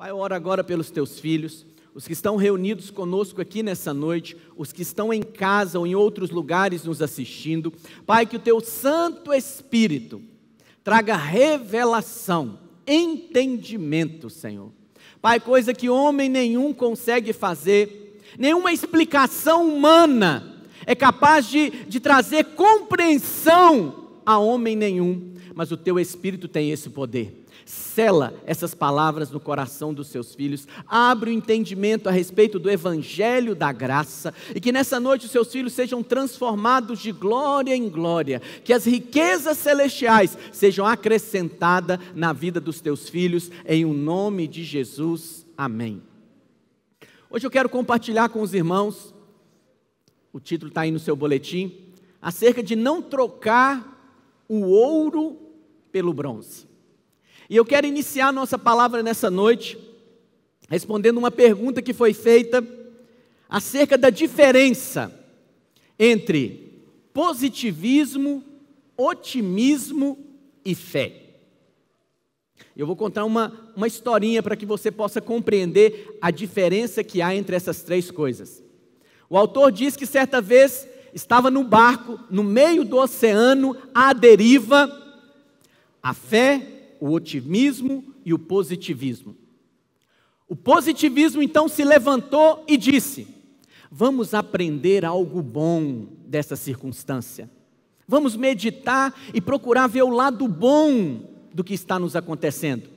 Pai, eu oro agora pelos teus filhos, os que estão reunidos conosco aqui nessa noite, os que estão em casa ou em outros lugares nos assistindo. Pai, que o teu Santo Espírito traga revelação, entendimento, Senhor. Pai, coisa que homem nenhum consegue fazer, nenhuma explicação humana é capaz de trazer compreensão a homem nenhum, mas o teu Espírito tem esse poder. Sela essas palavras no coração dos seus filhos, abre o entendimento a respeito do Evangelho da graça, e que nessa noite os seus filhos sejam transformados de glória em glória, que as riquezas celestiais sejam acrescentadas na vida dos teus filhos, em o nome de Jesus, amém. Hoje eu quero compartilhar com os irmãos, o título está aí no seu boletim, acerca de não trocar o ouro pelo bronze. E eu quero iniciar nossa palavra nessa noite, respondendo uma pergunta que foi feita acerca da diferença entre positivismo, otimismo e fé. Eu vou contar uma historinha para que você possa compreender a diferença que há entre essas três coisas. O autor diz que certa vez estava no barco, no meio do oceano, à deriva, a fé, o otimismo e o positivismo. O positivismo então se levantou e disse: vamos aprender algo bom dessa circunstância. Vamos meditar e procurar ver o lado bom do que está nos acontecendo.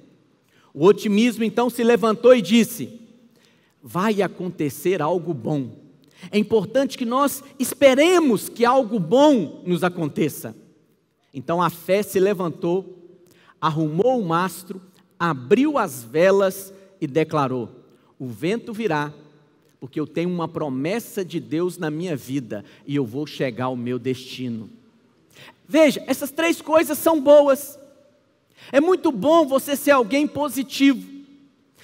O otimismo então se levantou e disse: vai acontecer algo bom. É importante que nós esperemos que algo bom nos aconteça. Então a fé se levantou, arrumou o mastro, abriu as velas e declarou: o vento virá, porque eu tenho uma promessa de Deus na minha vida e eu vou chegar ao meu destino. Veja, essas três coisas são boas. É muito bom você ser alguém positivo.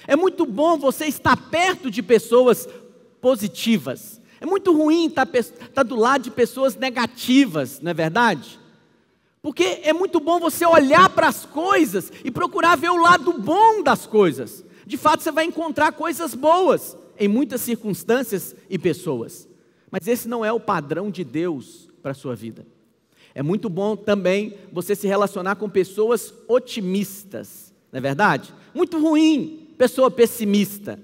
É muito bom você estar perto de pessoas positivas. É muito ruim estar do lado de pessoas negativas, não é verdade? Porque é muito bom você olhar para as coisas e procurar ver o lado bom das coisas. De fato, você vai encontrar coisas boas em muitas circunstâncias e pessoas. Mas esse não é o padrão de Deus para a sua vida. É muito bom também você se relacionar com pessoas otimistas, não é verdade? Muito ruim, pessoa pessimista,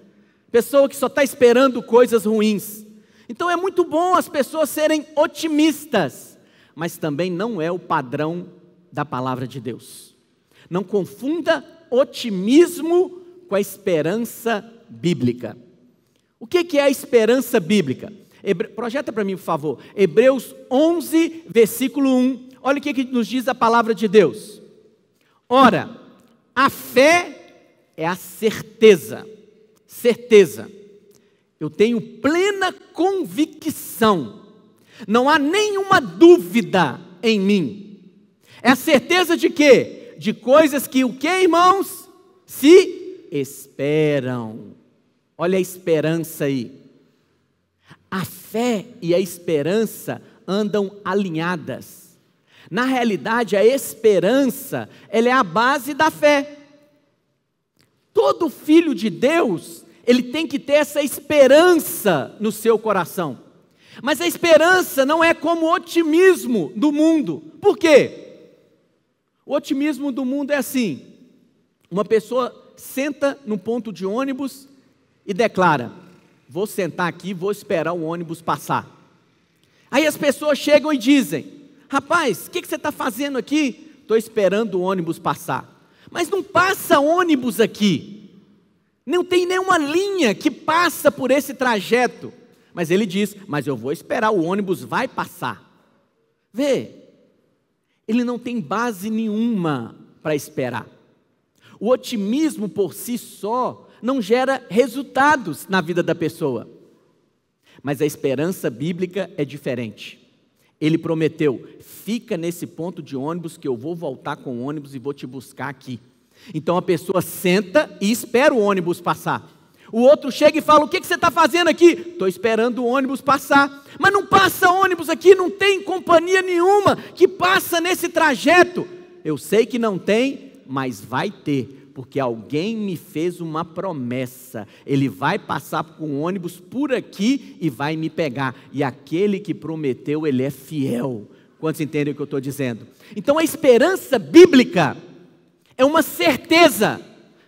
pessoa que só está esperando coisas ruins. Então é muito bom as pessoas serem otimistas, mas também não é o padrão da palavra de Deus. Não confunda otimismo com a esperança bíblica. O que é a esperança bíblica? Projeta para mim, por favor, Hebreus 11, versículo 1. Olha o que nos diz a palavra de Deus. Ora, a fé é a certeza. Certeza. Eu tenho plena convicção. Não há nenhuma dúvida em mim. É a certeza de quê? De coisas que o que, irmãos? Se esperam. Olha a esperança aí. A fé e a esperança andam alinhadas. Na realidade, a esperança, ela é a base da fé. Todo filho de Deus, ele tem que ter essa esperança no seu coração. Mas a esperança não é como o otimismo do mundo. Por quê? O otimismo do mundo é assim: uma pessoa senta no ponto de ônibus e declara: vou sentar aqui, vou esperar o ônibus passar. Aí as pessoas chegam e dizem: rapaz, o que você está fazendo aqui? Estou esperando o ônibus passar. Mas não passa ônibus aqui. Não tem nenhuma linha que passa por esse trajeto. Mas ele diz: mas eu vou esperar, o ônibus vai passar. Vê, ele não tem base nenhuma para esperar. O otimismo por si só não gera resultados na vida da pessoa. Mas a esperança bíblica é diferente. Ele prometeu: fica nesse ponto de ônibus que eu vou voltar com o ônibus e vou te buscar aqui. Então a pessoa senta e espera o ônibus passar. O outro chega e fala: o que você está fazendo aqui? Estou esperando o ônibus passar. Mas não passa ônibus aqui, não tem companhia nenhuma que passa nesse trajeto. Eu sei que não tem, mas vai ter, porque alguém me fez uma promessa, ele vai passar com o ônibus por aqui e vai me pegar, e aquele que prometeu, ele é fiel. Quantos entendem o que eu estou dizendo? Então a esperança bíblica é uma certeza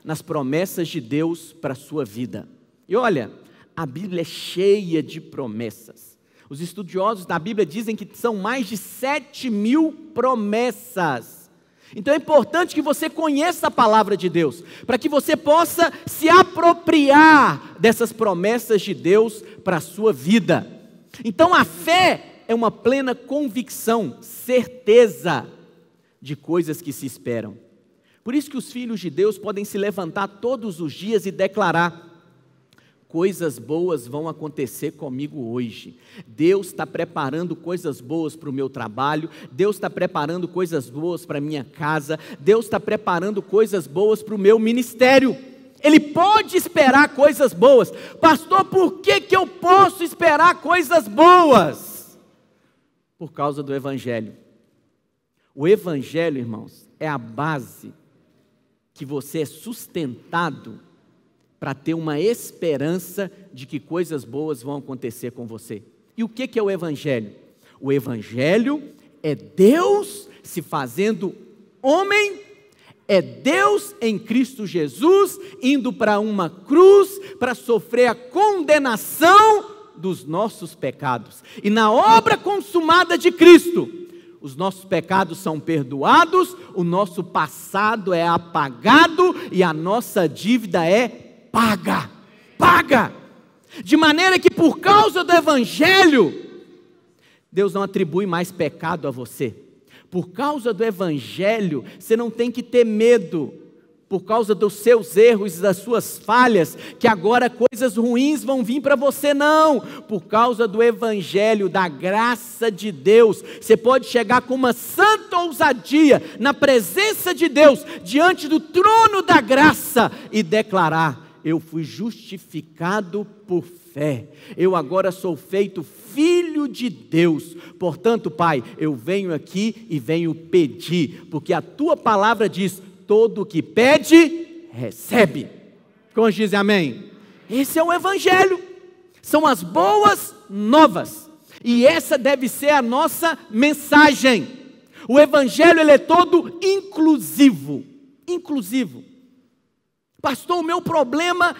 nas promessas de Deus para a sua vida. E olha, a Bíblia é cheia de promessas. Os estudiosos da Bíblia dizem que são mais de 7.000 promessas. Então é importante que você conheça a palavra de Deus, para que você possa se apropriar dessas promessas de Deus para a sua vida. Então a fé é uma plena convicção, certeza de coisas que se esperam. Por isso que os filhos de Deus podem se levantar todos os dias e declarar: coisas boas vão acontecer comigo hoje. Deus está preparando coisas boas para o meu trabalho, Deus está preparando coisas boas para a minha casa, Deus está preparando coisas boas para o meu ministério. Ele pode esperar coisas boas. Pastor, por que eu posso esperar coisas boas? Por causa do Evangelho. O Evangelho, irmãos, é a base que você é sustentado para ter uma esperança de que coisas boas vão acontecer com você. E o que é o Evangelho? O Evangelho é Deus se fazendo homem, é Deus em Cristo Jesus indo para uma cruz para sofrer a condenação dos nossos pecados. E na obra consumada de Cristo, os nossos pecados são perdoados, o nosso passado é apagado e a nossa dívida é paga. De maneira que por causa do Evangelho, Deus não atribui mais pecado a você. Por causa do Evangelho, você não tem que ter medo, por causa dos seus erros e das suas falhas, que agora coisas ruins vão vir para você, não. Por causa do Evangelho, da graça de Deus, você pode chegar com uma santa ousadia, na presença de Deus, diante do trono da graça, e declarar: eu fui justificado por fé, eu agora sou feito filho de Deus, portanto, Pai, eu venho aqui e venho pedir, porque a Tua palavra diz: todo o que pede, recebe. Como dizem amém? Esse é o Evangelho, são as boas novas, e essa deve ser a nossa mensagem. O Evangelho, ele é todo inclusivo. Pastor, o meu problema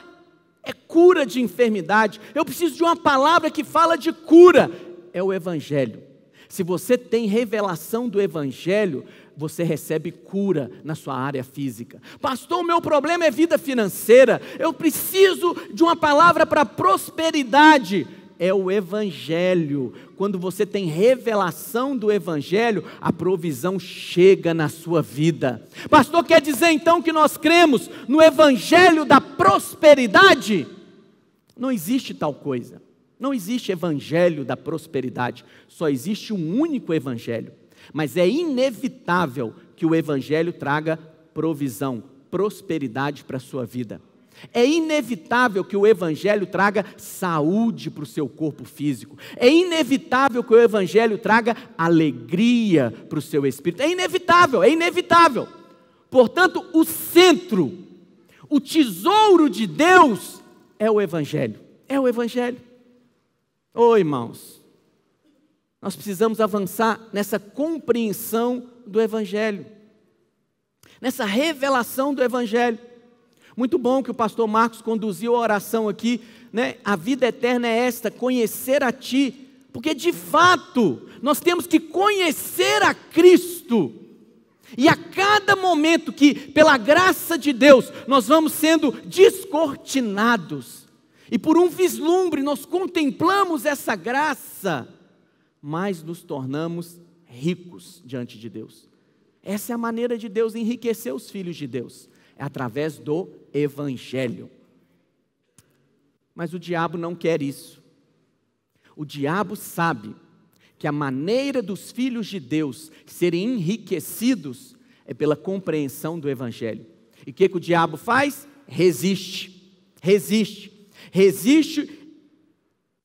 é cura de enfermidade, eu preciso de uma palavra que fala de cura. É o Evangelho. Se você tem revelação do Evangelho, você recebe cura na sua área física. Pastor, o meu problema é vida financeira, eu preciso de uma palavra para prosperidade. É o Evangelho. Quando você tem revelação do Evangelho, a provisão chega na sua vida. Pastor, quer dizer então que nós cremos no Evangelho da prosperidade? Não existe tal coisa. Não existe Evangelho da prosperidade. Só existe um único Evangelho. Mas é inevitável que o Evangelho traga provisão, prosperidade para a sua vida. É inevitável que o Evangelho traga saúde para o seu corpo físico. É inevitável que o Evangelho traga alegria para o seu espírito. É inevitável. Portanto, o centro, o tesouro de Deus é o Evangelho. É o Evangelho. Ô irmãos, nós precisamos avançar nessa compreensão do Evangelho, nessa revelação do Evangelho. Muito bom que o pastor Marcos conduziu a oração aqui, né? A vida eterna é esta, conhecer a Ti, porque de fato nós temos que conhecer a Cristo, e a cada momento que pela graça de Deus nós vamos sendo descortinados, e por um vislumbre nós contemplamos essa graça, mais nos tornamos ricos diante de Deus. Essa é a maneira de Deus enriquecer os filhos de Deus, é através do Evangelho. Mas o diabo não quer isso. O diabo sabe que a maneira dos filhos de Deus serem enriquecidos é pela compreensão do Evangelho. E o que o diabo faz? Resiste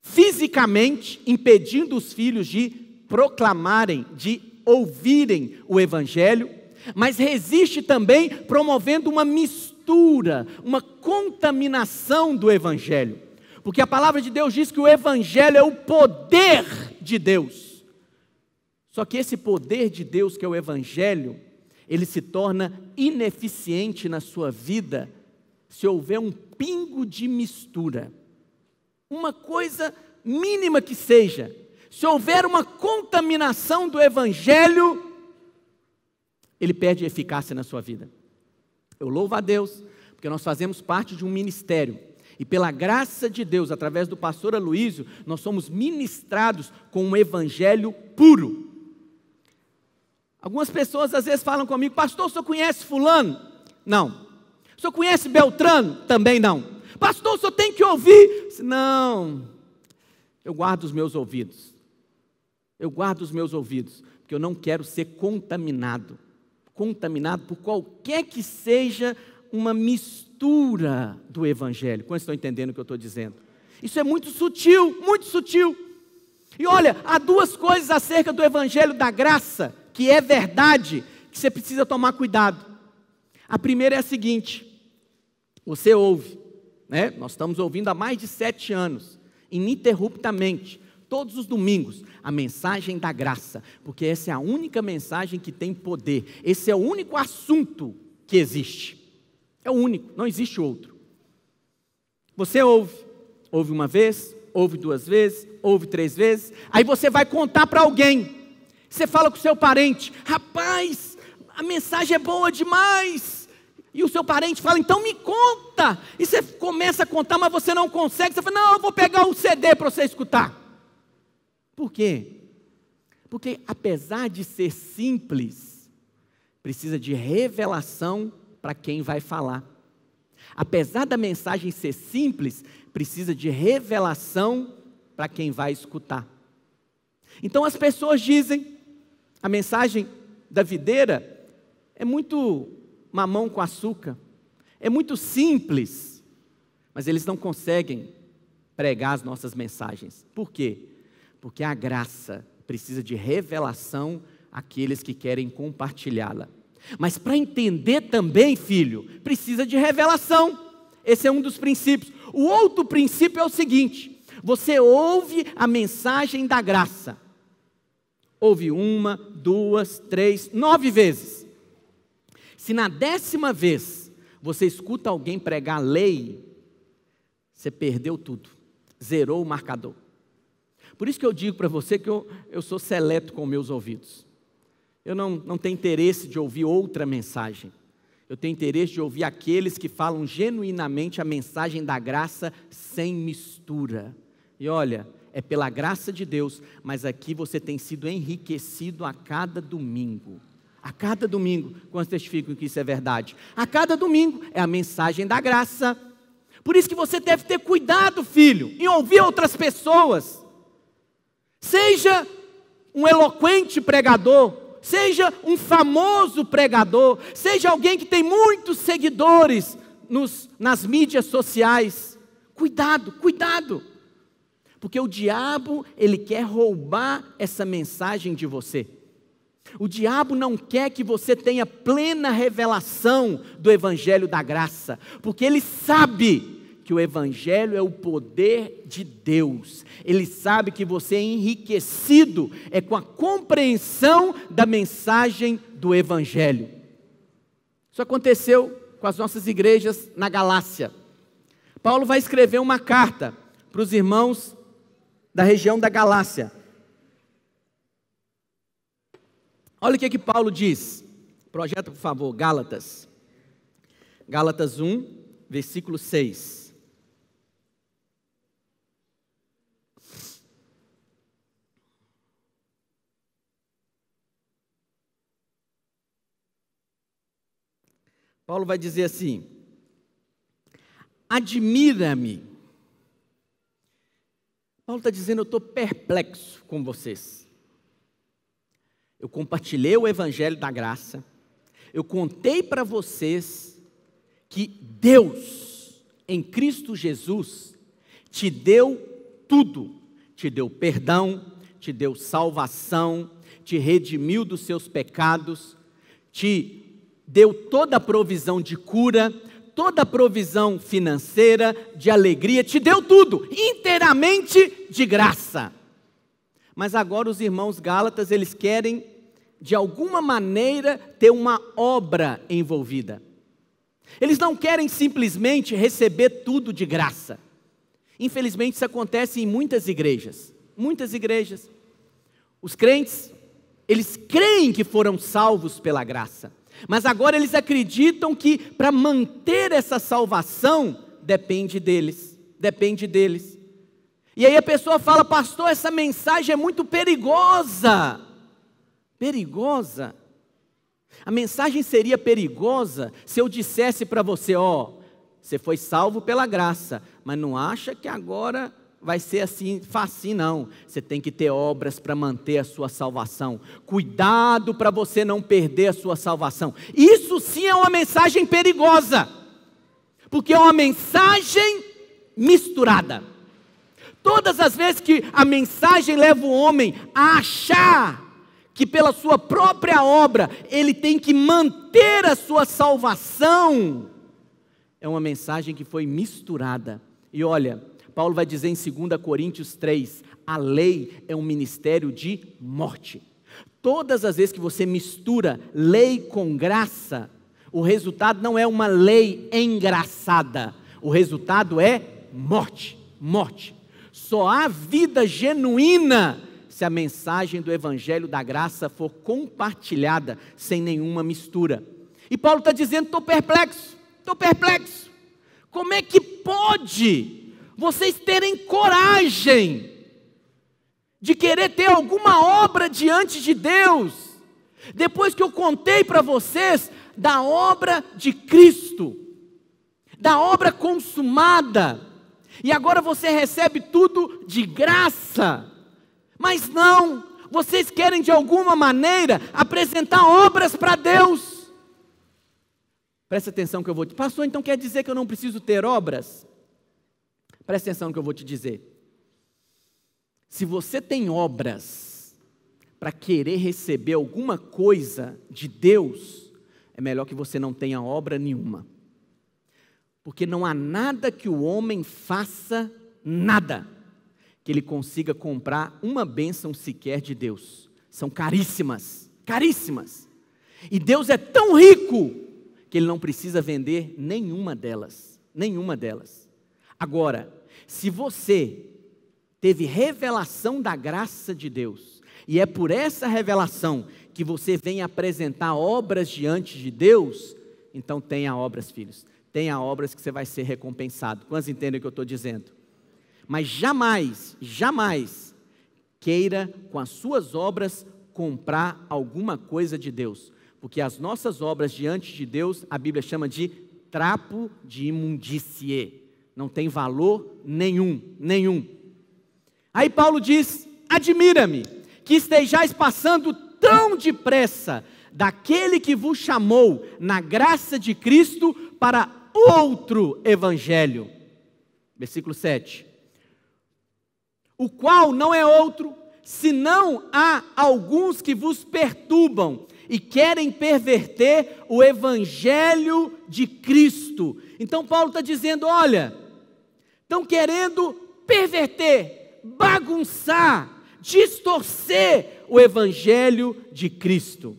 fisicamente, impedindo os filhos de proclamarem, de ouvirem o Evangelho, mas resiste também promovendo uma mistura mistura, uma contaminação do Evangelho. Porque a palavra de Deus diz que o Evangelho é o poder de Deus. Só que esse poder de Deus, que é o Evangelho, ele se torna ineficiente na sua vida se houver um pingo de mistura. Uma coisa mínima que seja, se houver uma contaminação do Evangelho, ele perde eficácia na sua vida. Eu louvo a Deus, porque nós fazemos parte de um ministério, e pela graça de Deus, através do pastor Aloísio, nós somos ministrados com um Evangelho puro. Algumas pessoas às vezes falam comigo: pastor, o senhor conhece fulano? Não. O senhor conhece Beltrano? Também não. Pastor, o senhor tem que ouvir? Não. Eu guardo os meus ouvidos. Eu guardo os meus ouvidos, porque eu não quero ser contaminado por qualquer que seja uma mistura do Evangelho. Como estão entendendo o que eu estou dizendo? Isso é muito sutil, muito sutil. E olha, há duas coisas acerca do Evangelho da graça, que é verdade, que você precisa tomar cuidado. A primeira é a seguinte: você ouve, né? Nós estamos ouvindo há mais de 7 anos, ininterruptamente, todos os domingos, a mensagem da graça, porque essa é a única mensagem que tem poder, esse é o único assunto que existe, é o único, não existe outro. Você ouve uma vez, ouve 2 vezes, ouve 3 vezes, aí você vai contar para alguém, você fala com o seu parente: rapaz, a mensagem é boa demais. E o seu parente fala: então me conta. E você começa a contar, mas você não consegue. Você fala: não, eu vou pegar um CD para você escutar. Por quê? Porque apesar de ser simples, precisa de revelação para quem vai falar. Apesar da mensagem ser simples, precisa de revelação para quem vai escutar. Então as pessoas dizem: a mensagem da videira é muito mamão com açúcar, é muito simples, mas eles não conseguem pregar as nossas mensagens. Por quê? Porque a graça precisa de revelação àqueles que querem compartilhá-la. Mas para entender também, filho, precisa de revelação. Esse é um dos princípios. O outro princípio é o seguinte: você ouve a mensagem da graça. Ouve 1, 2, 3, 9 vezes. Se na 10ª vez você escuta alguém pregar lei, você perdeu tudo, zerou o marcador. Por isso que eu digo para você que eu sou seleto com meus ouvidos. Eu não tenho interesse de ouvir outra mensagem. Eu tenho interesse de ouvir aqueles que falam genuinamente a mensagem da graça sem mistura. E olha, é pela graça de Deus, mas aqui você tem sido enriquecido a cada domingo. A cada domingo, quantos testificam que isso é verdade? A cada domingo é a mensagem da graça. Por isso que você deve ter cuidado, filho, em ouvir outras pessoas. Seja um eloquente pregador, seja um famoso pregador, seja alguém que tem muitos seguidores nas mídias sociais. Cuidado, cuidado. Porque o diabo, ele quer roubar essa mensagem de você. O diabo não quer que você tenha plena revelação do Evangelho da graça, porque ele sabe que o Evangelho é o poder de Deus. Ele sabe que você é enriquecido com a compreensão da mensagem do Evangelho. Isso aconteceu com as nossas igrejas na Galácia. Paulo vai escrever uma carta para os irmãos da região da Galácia. Olha o que Paulo diz. Projeta, por favor, Gálatas. Gálatas 1, versículo 6. Paulo vai dizer assim: admira-me. Paulo está dizendo: eu estou perplexo com vocês. Eu compartilhei o Evangelho da graça. Eu contei para vocês que Deus, em Cristo Jesus, te deu tudo. Te deu perdão, te deu salvação, te redimiu dos seus pecados, te deu toda a provisão de cura, toda a provisão financeira, de alegria, te deu tudo, inteiramente de graça. Mas agora os irmãos gálatas, eles querem, de alguma maneira, ter uma obra envolvida. Eles não querem simplesmente receber tudo de graça. Infelizmente isso acontece em muitas igrejas. Muitas igrejas. Os crentes, eles creem que foram salvos pela graça. Mas agora eles acreditam que para manter essa salvação, depende deles. Depende deles. E aí a pessoa fala, pastor, essa mensagem é muito perigosa. Perigosa? A mensagem seria perigosa se eu dissesse para você, você foi salvo pela graça, mas não acha que agora vai ser assim, facinho não. Você tem que ter obras para manter a sua salvação. Cuidado para você não perder a sua salvação. Isso sim é uma mensagem perigosa, porque é uma mensagem misturada. Todas as vezes que a mensagem leva o homem a achar que pela sua própria obra ele tem que manter a sua salvação, é uma mensagem que foi misturada. E olha, Paulo vai dizer em 2 Coríntios 3, a lei é um ministério de morte. Todas as vezes que você mistura lei com graça, o resultado não é uma lei engraçada, o resultado é morte, morte. Só há vida genuína se a mensagem do Evangelho da Graça for compartilhada sem nenhuma mistura. E Paulo está dizendo, estou perplexo. Como é que pode vocês terem coragem de querer ter alguma obra diante de Deus, depois que eu contei para vocês da obra de Cristo, da obra consumada, e agora você recebe tudo de graça? Mas não, vocês querem de alguma maneira apresentar obras para Deus. Presta atenção no que eu vou te dizer. Pastor, então quer dizer que eu não preciso ter obras? Presta atenção no que eu vou te dizer. Se você tem obras para querer receber alguma coisa de Deus, é melhor que você não tenha obra nenhuma. Porque não há nada que o homem faça, nada, que ele consiga comprar uma bênção sequer de Deus. São caríssimas, caríssimas. E Deus é tão rico que Ele não precisa vender nenhuma delas, nenhuma delas. Agora, se você teve revelação da graça de Deus, e é por essa revelação que você vem apresentar obras diante de Deus, então tenha obras, filhos, tenha obras que você vai ser recompensado. Quantos entendem o que eu estou dizendo? Mas jamais, jamais queira com as suas obras comprar alguma coisa de Deus, porque as nossas obras diante de Deus, a Bíblia chama de trapo de imundície, não tem valor nenhum, nenhum. Aí Paulo diz, admira-me que estejais passando tão depressa daquele que vos chamou na graça de Cristo para outro evangelho. Versículo 7. O qual não é outro, senão há alguns que vos perturbam e querem perverter o evangelho de Cristo. Então Paulo está dizendo, olha, estão querendo perverter, bagunçar, distorcer o evangelho de Cristo.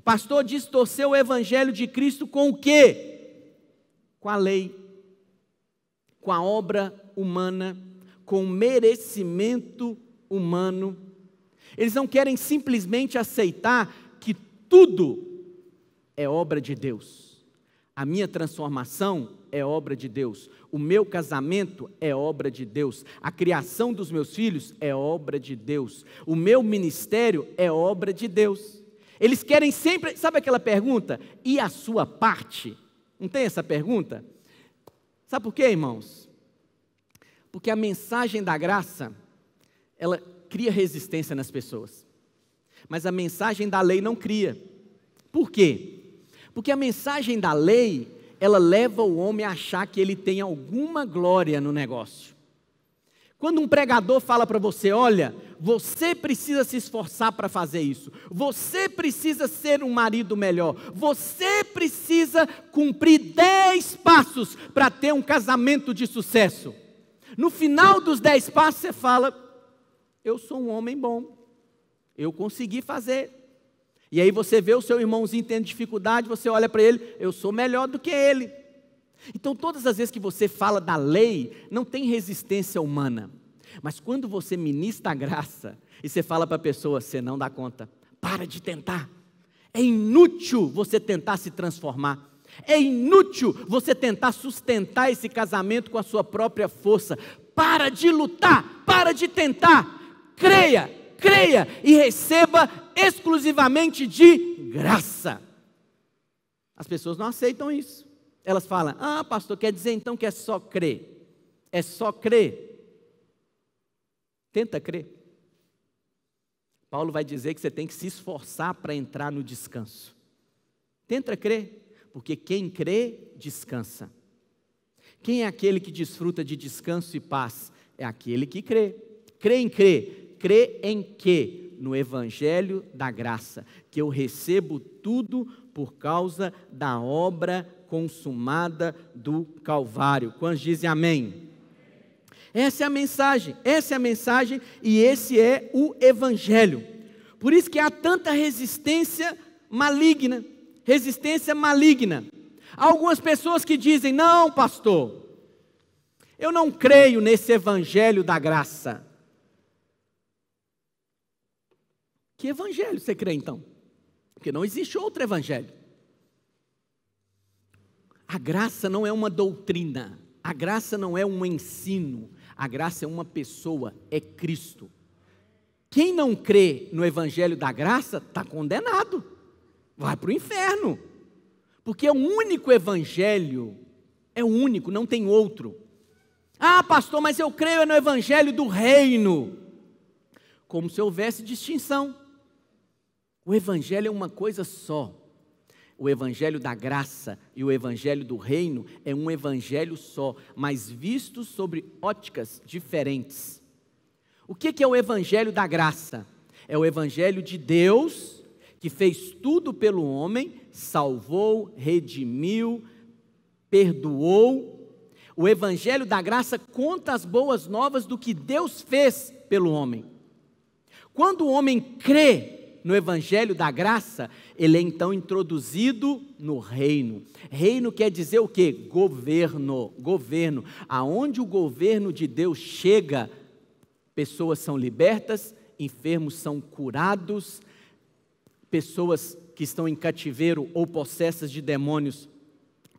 Pastor, distorcer o evangelho de Cristo com o quê? Com a lei, com a obra humana, com o merecimento humano. Eles não querem simplesmente aceitar que tudo é obra de Deus. A minha transformação é obra de Deus. O meu casamento é obra de Deus. A criação dos meus filhos é obra de Deus. O meu ministério é obra de Deus. Eles querem sempre, sabe aquela pergunta? E a sua parte? Não tem essa pergunta? Sabe por quê, irmãos? Porque a mensagem da graça, ela cria resistência nas pessoas. Mas a mensagem da lei não cria. Por quê? Porque a mensagem da lei, ela leva o homem a achar que ele tem alguma glória no negócio. Quando um pregador fala para você, olha, você precisa se esforçar para fazer isso, você precisa ser um marido melhor, você precisa cumprir 10 passos para ter um casamento de sucesso. No final dos 10 passos você fala, eu sou um homem bom, eu consegui fazer. E aí você vê o seu irmãozinho tendo dificuldade, você olha para ele, eu sou melhor do que ele. Então todas as vezes que você fala da lei, não tem resistência humana. Mas quando você ministra a graça, e você fala para a pessoa, você não dá conta, para de tentar. É inútil você tentar se transformar. É inútil você tentar sustentar esse casamento com a sua própria força. Para de lutar, para de tentar. Creia e receba exclusivamente de graça. As pessoas não aceitam isso. Elas falam, pastor, quer dizer então que é só crer? É só crer? Tenta crer. Paulo vai dizer que você tem que se esforçar para entrar no descanso. Tenta crer, porque quem crê, descansa. Quem é aquele que desfruta de descanso e paz? É aquele que crê. Crê em quê? Crê em quê? No Evangelho da graça, que eu recebo tudo por causa da obra consumada do Calvário. Quantos dizem amém? Essa é a mensagem e esse é o Evangelho. Por isso que há tanta resistência maligna. Há algumas pessoas que dizem, não pastor, eu não creio nesse Evangelho da graça. Que Evangelho você crê então? Porque não existe outro Evangelho. A graça não é uma doutrina, a graça não é um ensino, a graça é uma pessoa, é Cristo. Quem não crê no Evangelho da graça, está condenado, vai para o inferno, porque é o único Evangelho, é o único, não tem outro. Pastor, mas eu creio no Evangelho do reino, como se houvesse distinção. O Evangelho é uma coisa só. O Evangelho da graça e o Evangelho do reino é um Evangelho só, mas vistos sobre óticas diferentes. O que é o Evangelho da graça? É o Evangelho de Deus, que fez tudo pelo homem, salvou, redimiu, perdoou. O Evangelho da graça conta as boas novas do que Deus fez pelo homem. Quando o homem crê no Evangelho da graça, ele é então introduzido no reino. Reino quer dizer o quê? Governo. Aonde o governo de Deus chega, pessoas são libertas, enfermos são curados, pessoas que estão em cativeiro ou possessas de demônios,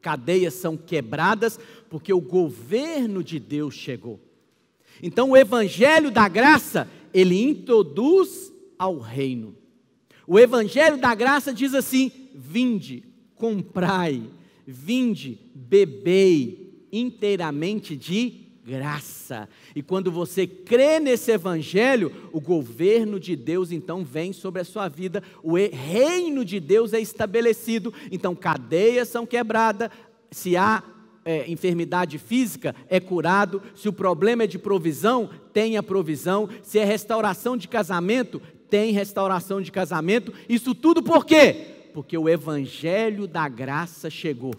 cadeias são quebradas, porque o governo de Deus chegou. Então o Evangelho da graça, ele introduz ao reino. O Evangelho da graça diz assim, vinde, comprai, vinde, bebei, inteiramente de graça. E quando você crê nesse Evangelho, o governo de Deus então vem sobre a sua vida, o reino de Deus é estabelecido, então cadeias são quebradas, se há enfermidade física, é curado, se o problema é de provisão, tem a provisão, se é restauração de casamento, tem restauração de casamento, isso tudo por quê? Porque o Evangelho da graça chegou.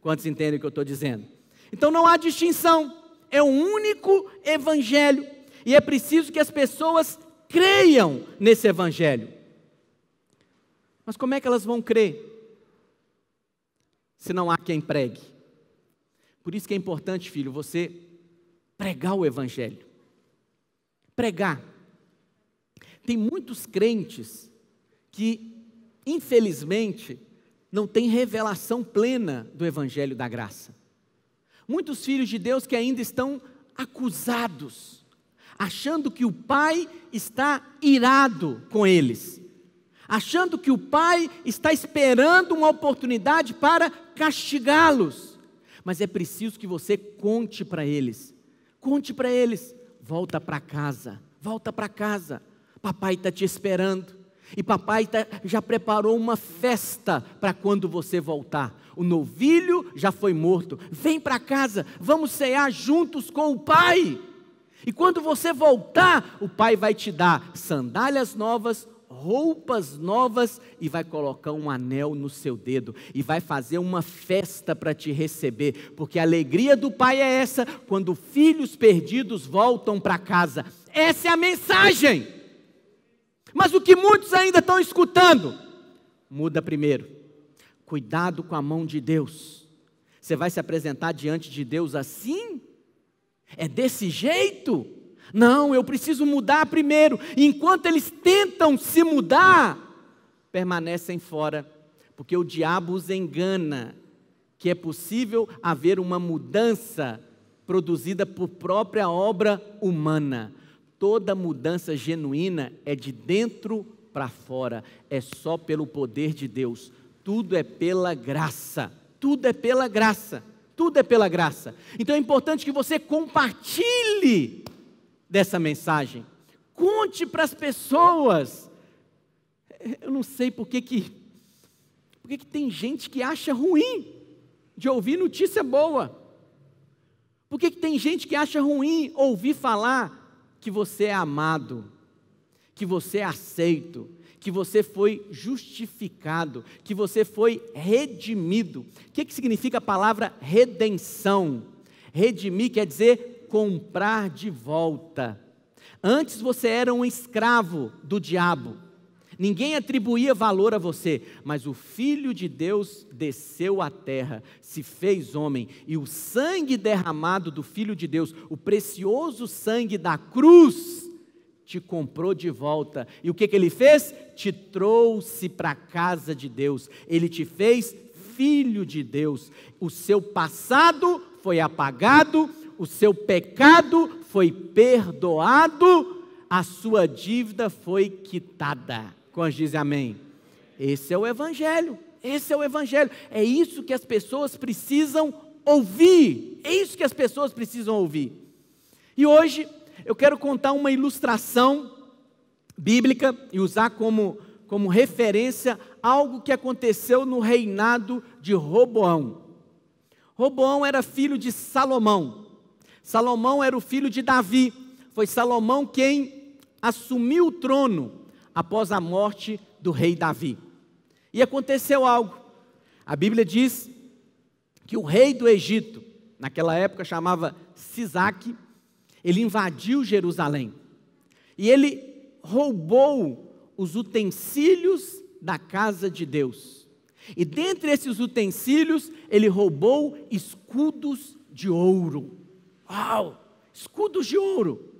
Quantos entendem o que eu estou dizendo? Então não há distinção, é um único Evangelho, e é preciso que as pessoas creiam nesse Evangelho. Mas como é que elas vão crer? Se não há quem pregue. Por isso que é importante, filho, você pregar o Evangelho. Pregar. Tem muitos crentes que, infelizmente, não têm revelação plena do Evangelho da graça. Muitos filhos de Deus que ainda estão acusados, achando que o Pai está irado com eles, achando que o Pai está esperando uma oportunidade para castigá-los. Mas é preciso que você conte para eles, volta para casa, papai está te esperando, e papai já preparou uma festa para quando você voltar, o novilho já foi morto, vem para casa, vamos cear juntos com o pai. E quando você voltar, o Pai vai te dar sandálias novas, roupas novas e vai colocar um anel no seu dedo e vai fazer uma festa para te receber, porque a alegria do Pai é essa, quando filhos perdidos voltam para casa. Essa é a mensagem. Mas o que muitos ainda estão escutando, muda primeiro. Cuidado com a mão de Deus. Você vai se apresentar diante de Deus assim? É desse jeito? Não, eu preciso mudar primeiro. Enquanto eles tentam se mudar, permanecem fora, porque o diabo os engana, que é possível haver uma mudança produzida por própria obra humana. Toda mudança genuína é de dentro para fora, é só pelo poder de Deus. Tudo é pela graça, tudo é pela graça, tudo é pela graça. Então é importante que você compartilhe dessa mensagem, conte para as pessoas. Eu não sei por que tem gente que acha ruim de ouvir notícia boa. Por que tem gente que acha ruim ouvir falar que você é amado, que você é aceito, que você foi justificado, que você foi redimido? O que significa a palavra redenção? Redimir quer dizer comprar de volta. Antes você era um escravo do diabo, ninguém atribuía valor a você, mas o Filho de Deus desceu à terra, se fez homem, e o sangue derramado do Filho de Deus, o precioso sangue da cruz, te comprou de volta. E o que ele fez? Te trouxe para a casa de Deus, ele te fez filho de Deus. O seu passado foi apagado, o seu pecado foi perdoado, a sua dívida foi quitada. Quantos dizem amém? Esse é o Evangelho, esse é o Evangelho. É isso que as pessoas precisam ouvir, é isso que as pessoas precisam ouvir. E hoje eu quero contar uma ilustração bíblica e usar como referência algo que aconteceu no reinado de Roboão. Roboão era filho de Salomão. Salomão era o filho de Davi. Foi Salomão quem assumiu o trono após a morte do rei Davi. E aconteceu algo. A Bíblia diz que o rei do Egito, naquela época chamava Sisaque, ele invadiu Jerusalém. E ele roubou os utensílios da casa de Deus. E dentre esses utensílios, ele roubou escudos de ouro. Uau! Escudos de ouro.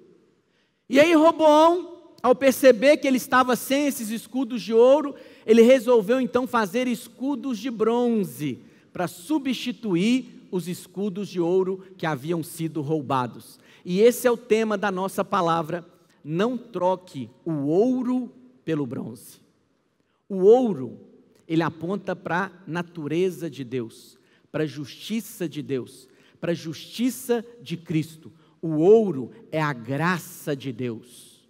E aí Roboão, ao perceber que ele estava sem esses escudos de ouro, ele resolveu então fazer escudos de bronze para substituir os escudos de ouro que haviam sido roubados. E esse é o tema da nossa palavra: não troque o ouro pelo bronze. O ouro, ele aponta para a natureza de Deus, para a justiça de Deus, para a justiça de Cristo. O ouro é a graça de Deus.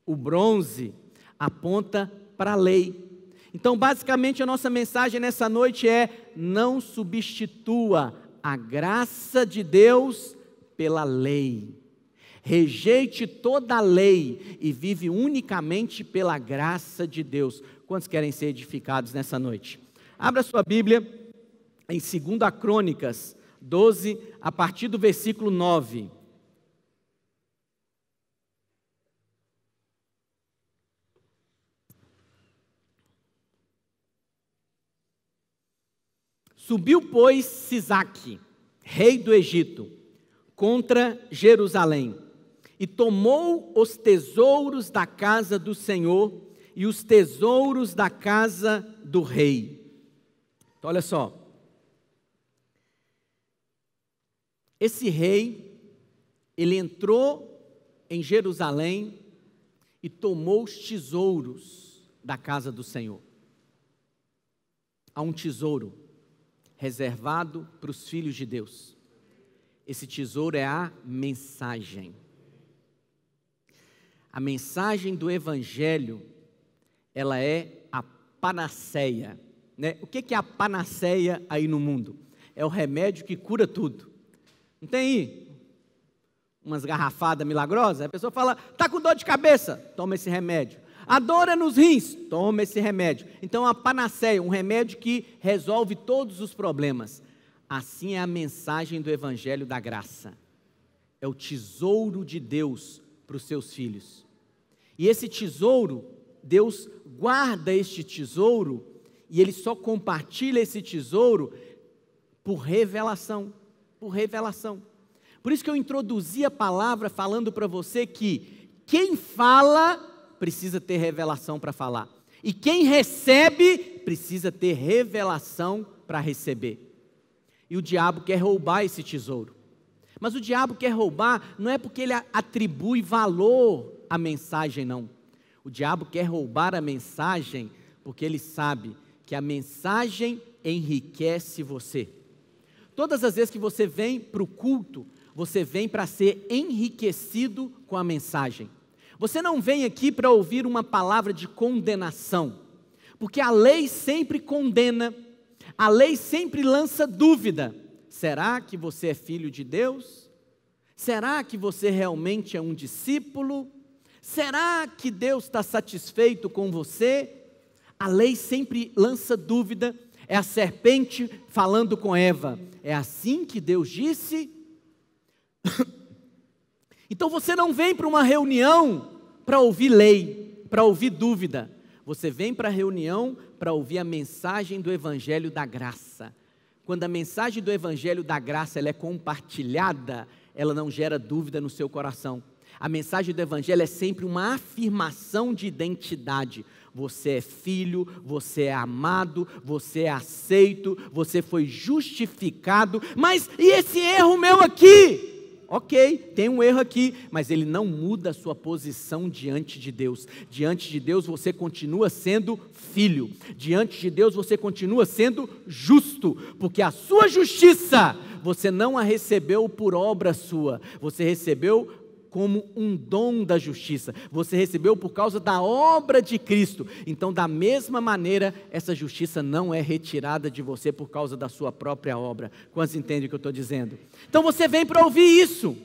O bronze aponta para a lei. Então, basicamente, a nossa mensagem nessa noite é: não substitua a graça de Deus pela lei. Rejeite toda a lei e vive unicamente pela graça de Deus. Quantos querem ser edificados nessa noite? Abra sua Bíblia em 2 Crônicas 12, a partir do versículo 9. Subiu, pois, Sisaque, rei do Egito, contra Jerusalém, e tomou os tesouros da casa do Senhor e os tesouros da casa do rei. Então, olha só. Esse rei, ele entrou em Jerusalém e tomou os tesouros da casa do Senhor. Há um tesouro reservado para os filhos de Deus. Esse tesouro é a mensagem. A mensagem do Evangelho, ela é a panaceia, né? O que é a panaceia aí no mundo? É o remédio que cura tudo. Não tem aí umas garrafadas milagrosas, a pessoa fala, está com dor de cabeça, toma esse remédio. A dor é nos rins, toma esse remédio. Então, a panaceia, um remédio que resolve todos os problemas. Assim é a mensagem do Evangelho da Graça. É o tesouro de Deus para os seus filhos. E esse tesouro, Deus guarda este tesouro e Ele só compartilha esse tesouro por revelação. Por revelação. Por isso que eu introduzi a palavra falando para você que quem fala precisa ter revelação para falar. E quem recebe precisa ter revelação para receber. E o diabo quer roubar esse tesouro. Mas o diabo quer roubar não é porque ele atribui valor à mensagem, não. O diabo quer roubar a mensagem porque ele sabe que a mensagem enriquece você. Todas as vezes que você vem para o culto, você vem para ser enriquecido com a mensagem. Você não vem aqui para ouvir uma palavra de condenação, porque a lei sempre condena, a lei sempre lança dúvida. Será que você é filho de Deus? Será que você realmente é um discípulo? Será que Deus está satisfeito com você? A lei sempre lança dúvida. É a serpente falando com Eva. É assim que Deus disse? Então você não vem para uma reunião para ouvir lei, para ouvir dúvida. Você vem para a reunião para ouvir a mensagem do Evangelho da Graça. Quando a mensagem do Evangelho da Graça ela é compartilhada, ela não gera dúvida no seu coração. A mensagem do Evangelho é sempre uma afirmação de identidade. Você é filho, você é amado, você é aceito, você foi justificado. Mas e esse erro meu aqui? Ok, tem um erro aqui, mas ele não muda a sua posição diante de Deus. Diante de Deus você continua sendo filho. Diante de Deus você continua sendo justo, porque a sua justiça você não a recebeu por obra sua, você recebeu como um dom da justiça, você recebeu por causa da obra de Cristo. Então, da mesma maneira, essa justiça não é retirada de você por causa da sua própria obra. Quantos entendem o que eu estou dizendo? Então você vem para ouvir isso,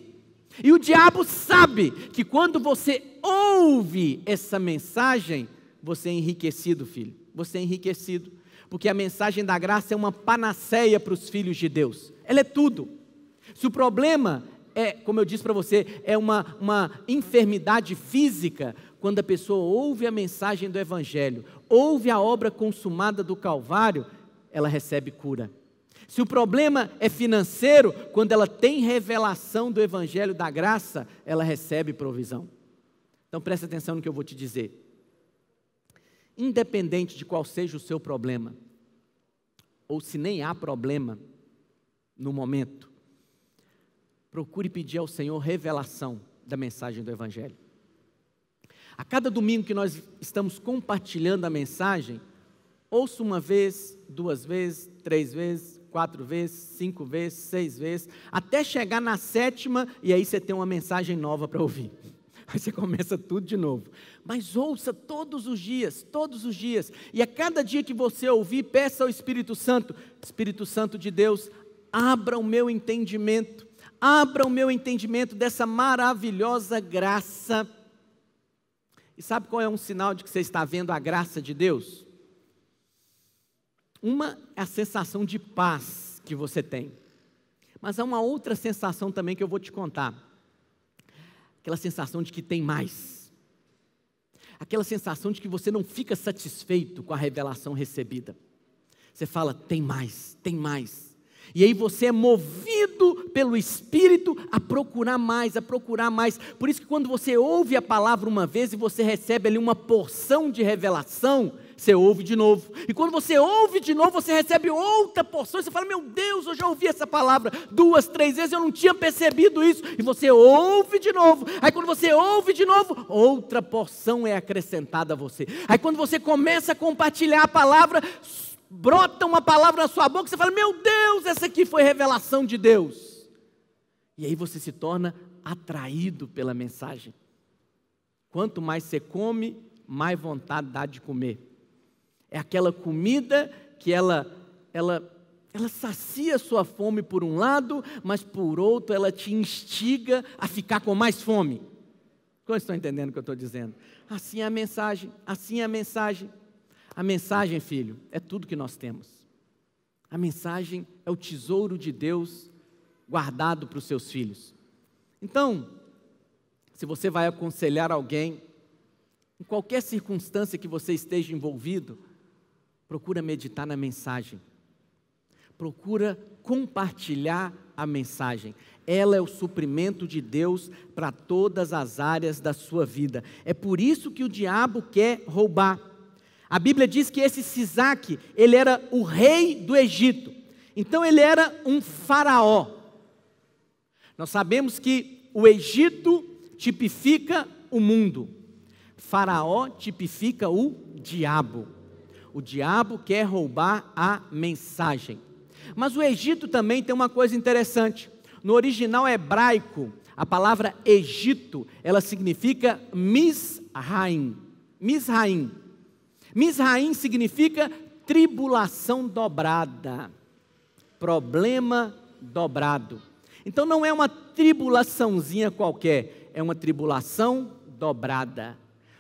e o diabo sabe que quando você ouve essa mensagem, você é enriquecido, filho, você é enriquecido, porque a mensagem da graça é uma panaceia para os filhos de Deus, ela é tudo. Se o problema como eu disse para você, é uma enfermidade física, quando a pessoa ouve a mensagem do Evangelho, ouve a obra consumada do Calvário, ela recebe cura. Se o problema é financeiro, quando ela tem revelação do Evangelho da Graça, ela recebe provisão. Então presta atenção no que eu vou te dizer. Independente de qual seja o seu problema, ou se nem há problema no momento, procure pedir ao Senhor revelação da mensagem do Evangelho. A cada domingo que nós estamos compartilhando a mensagem, ouça uma vez, 2 vezes, 3 vezes, 4 vezes, 5 vezes, 6 vezes, até chegar na 7ª e aí você tem uma mensagem nova para ouvir. Aí você começa tudo de novo. Mas ouça todos os dias, e a cada dia que você ouvir, peça ao Espírito Santo de Deus, abra o meu entendimento, dessa maravilhosa graça. E sabe qual é um sinal de que você está vendo a graça de Deus? Uma é a sensação de paz que você tem. Mas há uma outra sensação também que eu vou te contar. Aquela sensação de que tem mais. Aquela sensação de que você não fica satisfeito com a revelação recebida. Você fala, tem mais, tem mais. E aí você é movido pelo Espírito a procurar mais. Por isso que quando você ouve a palavra uma vez e você recebe ali uma porção de revelação, você ouve de novo. E quando você ouve de novo, você recebe outra porção. E você fala, meu Deus, eu já ouvi essa palavra 2, 3 vezes, eu não tinha percebido isso. E você ouve de novo. Aí quando você ouve de novo, outra porção é acrescentada a você. Aí quando você começa a compartilhar a palavra, brota uma palavra na sua boca, você fala, meu Deus, essa aqui foi revelação de Deus. E aí você se torna atraído pela mensagem. Quanto mais você come, mais vontade dá de comer. É aquela comida que ela ela sacia sua fome por um lado, mas por outro ela te instiga a ficar com mais fome. Como estão entendendo o que eu estou dizendo? Assim é a mensagem, assim é a mensagem. A mensagem, filho, é tudo que nós temos. A mensagem é o tesouro de Deus guardado para os seus filhos. Então, se você vai aconselhar alguém, em qualquer circunstância que você esteja envolvido, procura meditar na mensagem. Procura compartilhar a mensagem. Ela é o suprimento de Deus para todas as áreas da sua vida. É por isso que o diabo quer roubar. A Bíblia diz que esse Sisaque, ele era o rei do Egito. Então ele era um faraó. Nós sabemos que o Egito tipifica o mundo. Faraó tipifica o diabo. O diabo quer roubar a mensagem. Mas o Egito também tem uma coisa interessante. No original hebraico, a palavra Egito, ela significa Misraim. Misraim. Misraim significa tribulação dobrada, problema dobrado. Então não é uma tribulaçãozinha qualquer, é uma tribulação dobrada.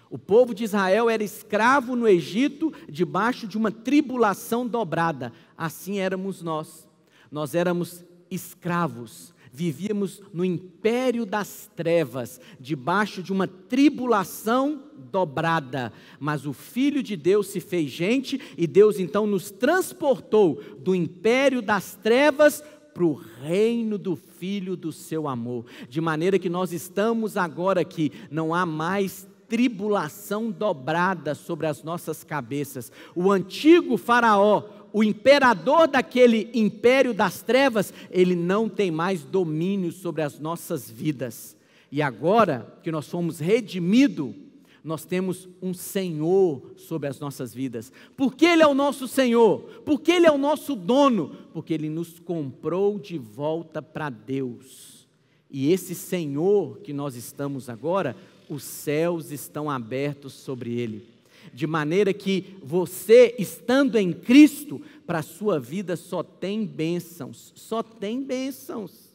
O povo de Israel era escravo no Egito, debaixo de uma tribulação dobrada. Assim éramos nós. Nós éramos escravos, vivíamos no império das trevas, debaixo de uma tribulação dobrada. Mas o Filho de Deus se fez gente e Deus então nos transportou do império das trevas para o reino do Filho do seu amor. De maneira que nós estamos agora aqui, não há mais tribulação dobrada sobre as nossas cabeças. O antigo faraó, o imperador daquele império das trevas, ele não tem mais domínio sobre as nossas vidas. E agora que nós fomos redimidos, nós temos um Senhor sobre as nossas vidas. Porque Ele é o nosso Senhor, porque Ele é o nosso dono, porque Ele nos comprou de volta para Deus. E esse Senhor que nós estamos agora, os céus estão abertos sobre Ele. De maneira que você, estando em Cristo, para a sua vida só tem bênçãos, só tem bênçãos.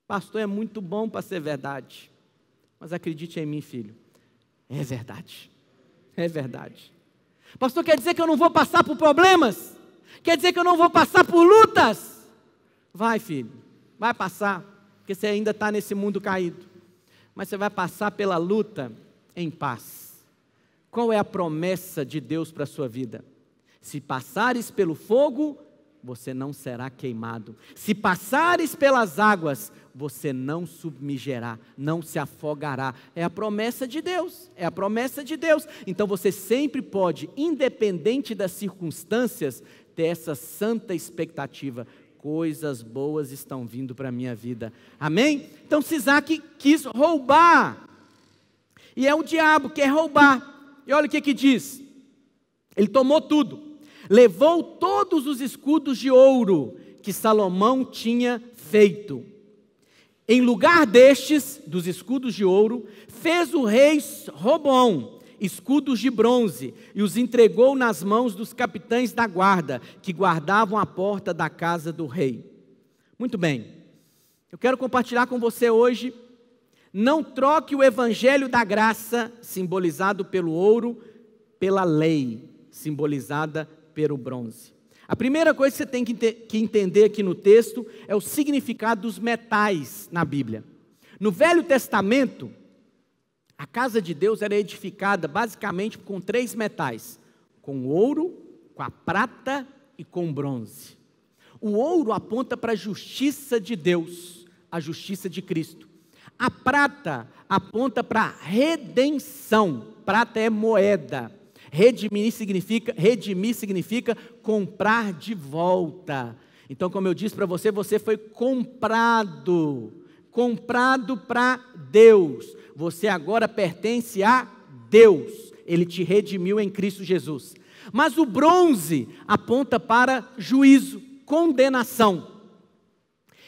Pastor, é muito bom para ser verdade, mas acredite em mim, filho, é verdade, é verdade. Pastor, quer dizer que eu não vou passar por problemas? Quer dizer que eu não vou passar por lutas? Vai, filho, vai passar, porque você ainda está nesse mundo caído, mas você vai passar pela luta em paz. Qual é a promessa de Deus para a sua vida? Se passares pelo fogo, você não será queimado. Se passares pelas águas, você não submergerá, não se afogará. É a promessa de Deus, é a promessa de Deus. Então você sempre pode, independente das circunstâncias, ter essa santa expectativa. Coisas boas estão vindo para a minha vida. Amém? Então Sisaque quis roubar. E é o diabo que quer roubar. E olha o que diz. Ele tomou tudo. Levou todos os escudos de ouro que Salomão tinha feito. Em lugar destes, dos escudos de ouro, fez o rei Roboão escudos de bronze e os entregou nas mãos dos capitães da guarda, que guardavam a porta da casa do rei. Muito bem, eu quero compartilhar com você hoje, não troque o evangelho da graça, simbolizado pelo ouro, pela lei, simbolizada pelo bronze. A primeira coisa que você tem que entender aqui no texto é o significado dos metais na Bíblia. No Velho Testamento, a casa de Deus era edificada basicamente com 3 metais: com ouro, com a prata e com bronze. O ouro aponta para a justiça de Deus, a justiça de Cristo. A prata aponta para a redenção. Prata é moeda. Redimir significa comprar de volta. Então, como eu disse para você, você foi comprado para Deus. Você agora pertence a Deus. Ele te redimiu em Cristo Jesus. Mas o bronze aponta para juízo, condenação.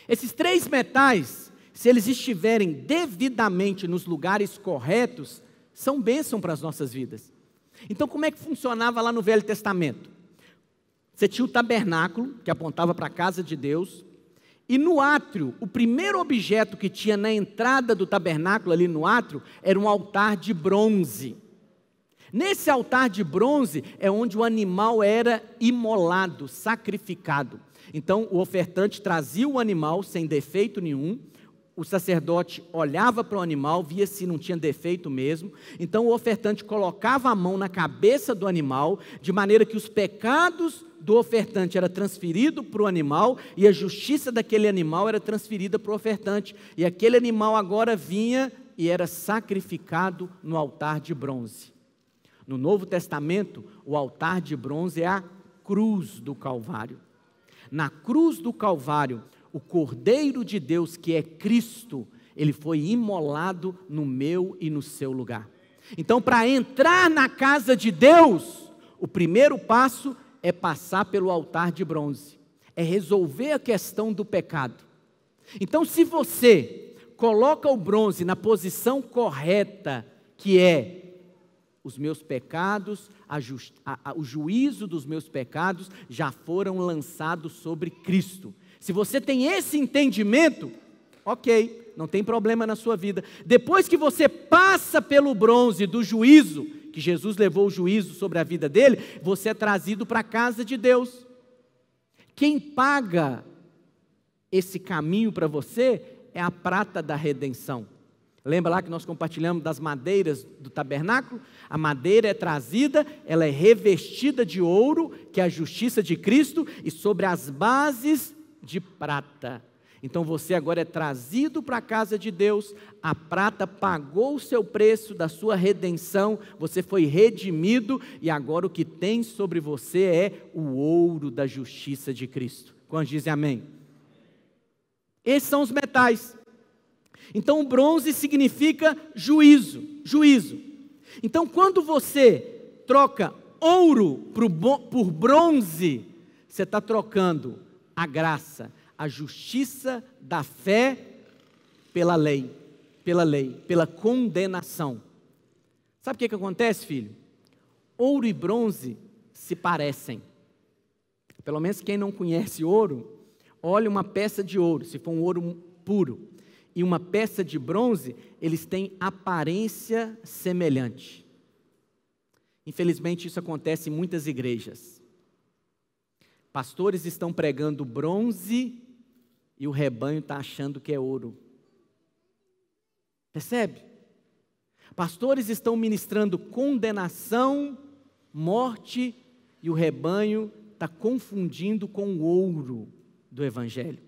Esses 3 metais, se eles estiverem devidamente nos lugares corretos, são bênção para as nossas vidas. Então, como é que funcionava lá no Velho Testamento? Você tinha o tabernáculo, que apontava para a casa de Deus, e no átrio, o primeiro objeto que tinha na entrada do tabernáculo, ali no átrio, era um altar de bronze. Nesse altar de bronze é onde o animal era imolado, sacrificado. Então o ofertante trazia o animal sem defeito nenhum, o sacerdote olhava para o animal, via se não tinha defeito mesmo, então o ofertante colocava a mão na cabeça do animal, de maneira que os pecados do ofertante eram transferidos para o animal, e a justiça daquele animal era transferida para o ofertante, e aquele animal agora vinha e era sacrificado no altar de bronze. No Novo Testamento, o altar de bronze é a cruz do Calvário. Na cruz do Calvário, o Cordeiro de Deus, que é Cristo, ele foi imolado no meu e no seu lugar. Então, para entrar na casa de Deus, o primeiro passo é passar pelo altar de bronze, é resolver a questão do pecado. Então, se você coloca o bronze na posição correta, que é os meus pecados, o juízo dos meus pecados já foram lançados sobre Cristo. Se você tem esse entendimento, ok, não tem problema na sua vida. Depois que você passa pelo bronze do juízo, que Jesus levou o juízo sobre a vida dele, você é trazido para a casa de Deus. Quem paga esse caminho para você é a prata da redenção. Lembra lá que nós compartilhamos das madeiras do tabernáculo? A madeira é trazida, ela é revestida de ouro, que é a justiça de Cristo, e sobre as bases de prata. Então você agora é trazido para a casa de Deus, a prata pagou o seu preço da sua redenção, você foi redimido, e agora o que tem sobre você é o ouro da justiça de Cristo. Quantos dizem amém? Esses são os metais. Então o bronze significa juízo, juízo. Então quando você troca ouro por bronze, você está trocando a graça, a justiça da fé pela lei, pela condenação. Sabe o que acontece, filho? Ouro e bronze se parecem. Pelo menos quem não conhece ouro, olha uma peça de ouro, se for um ouro puro, e uma peça de bronze, eles têm aparência semelhante. Infelizmente isso acontece em muitas igrejas. Pastores estão pregando bronze e o rebanho está achando que é ouro. Percebe? Pastores estão ministrando condenação, morte, e o rebanho está confundindo com o ouro do Evangelho.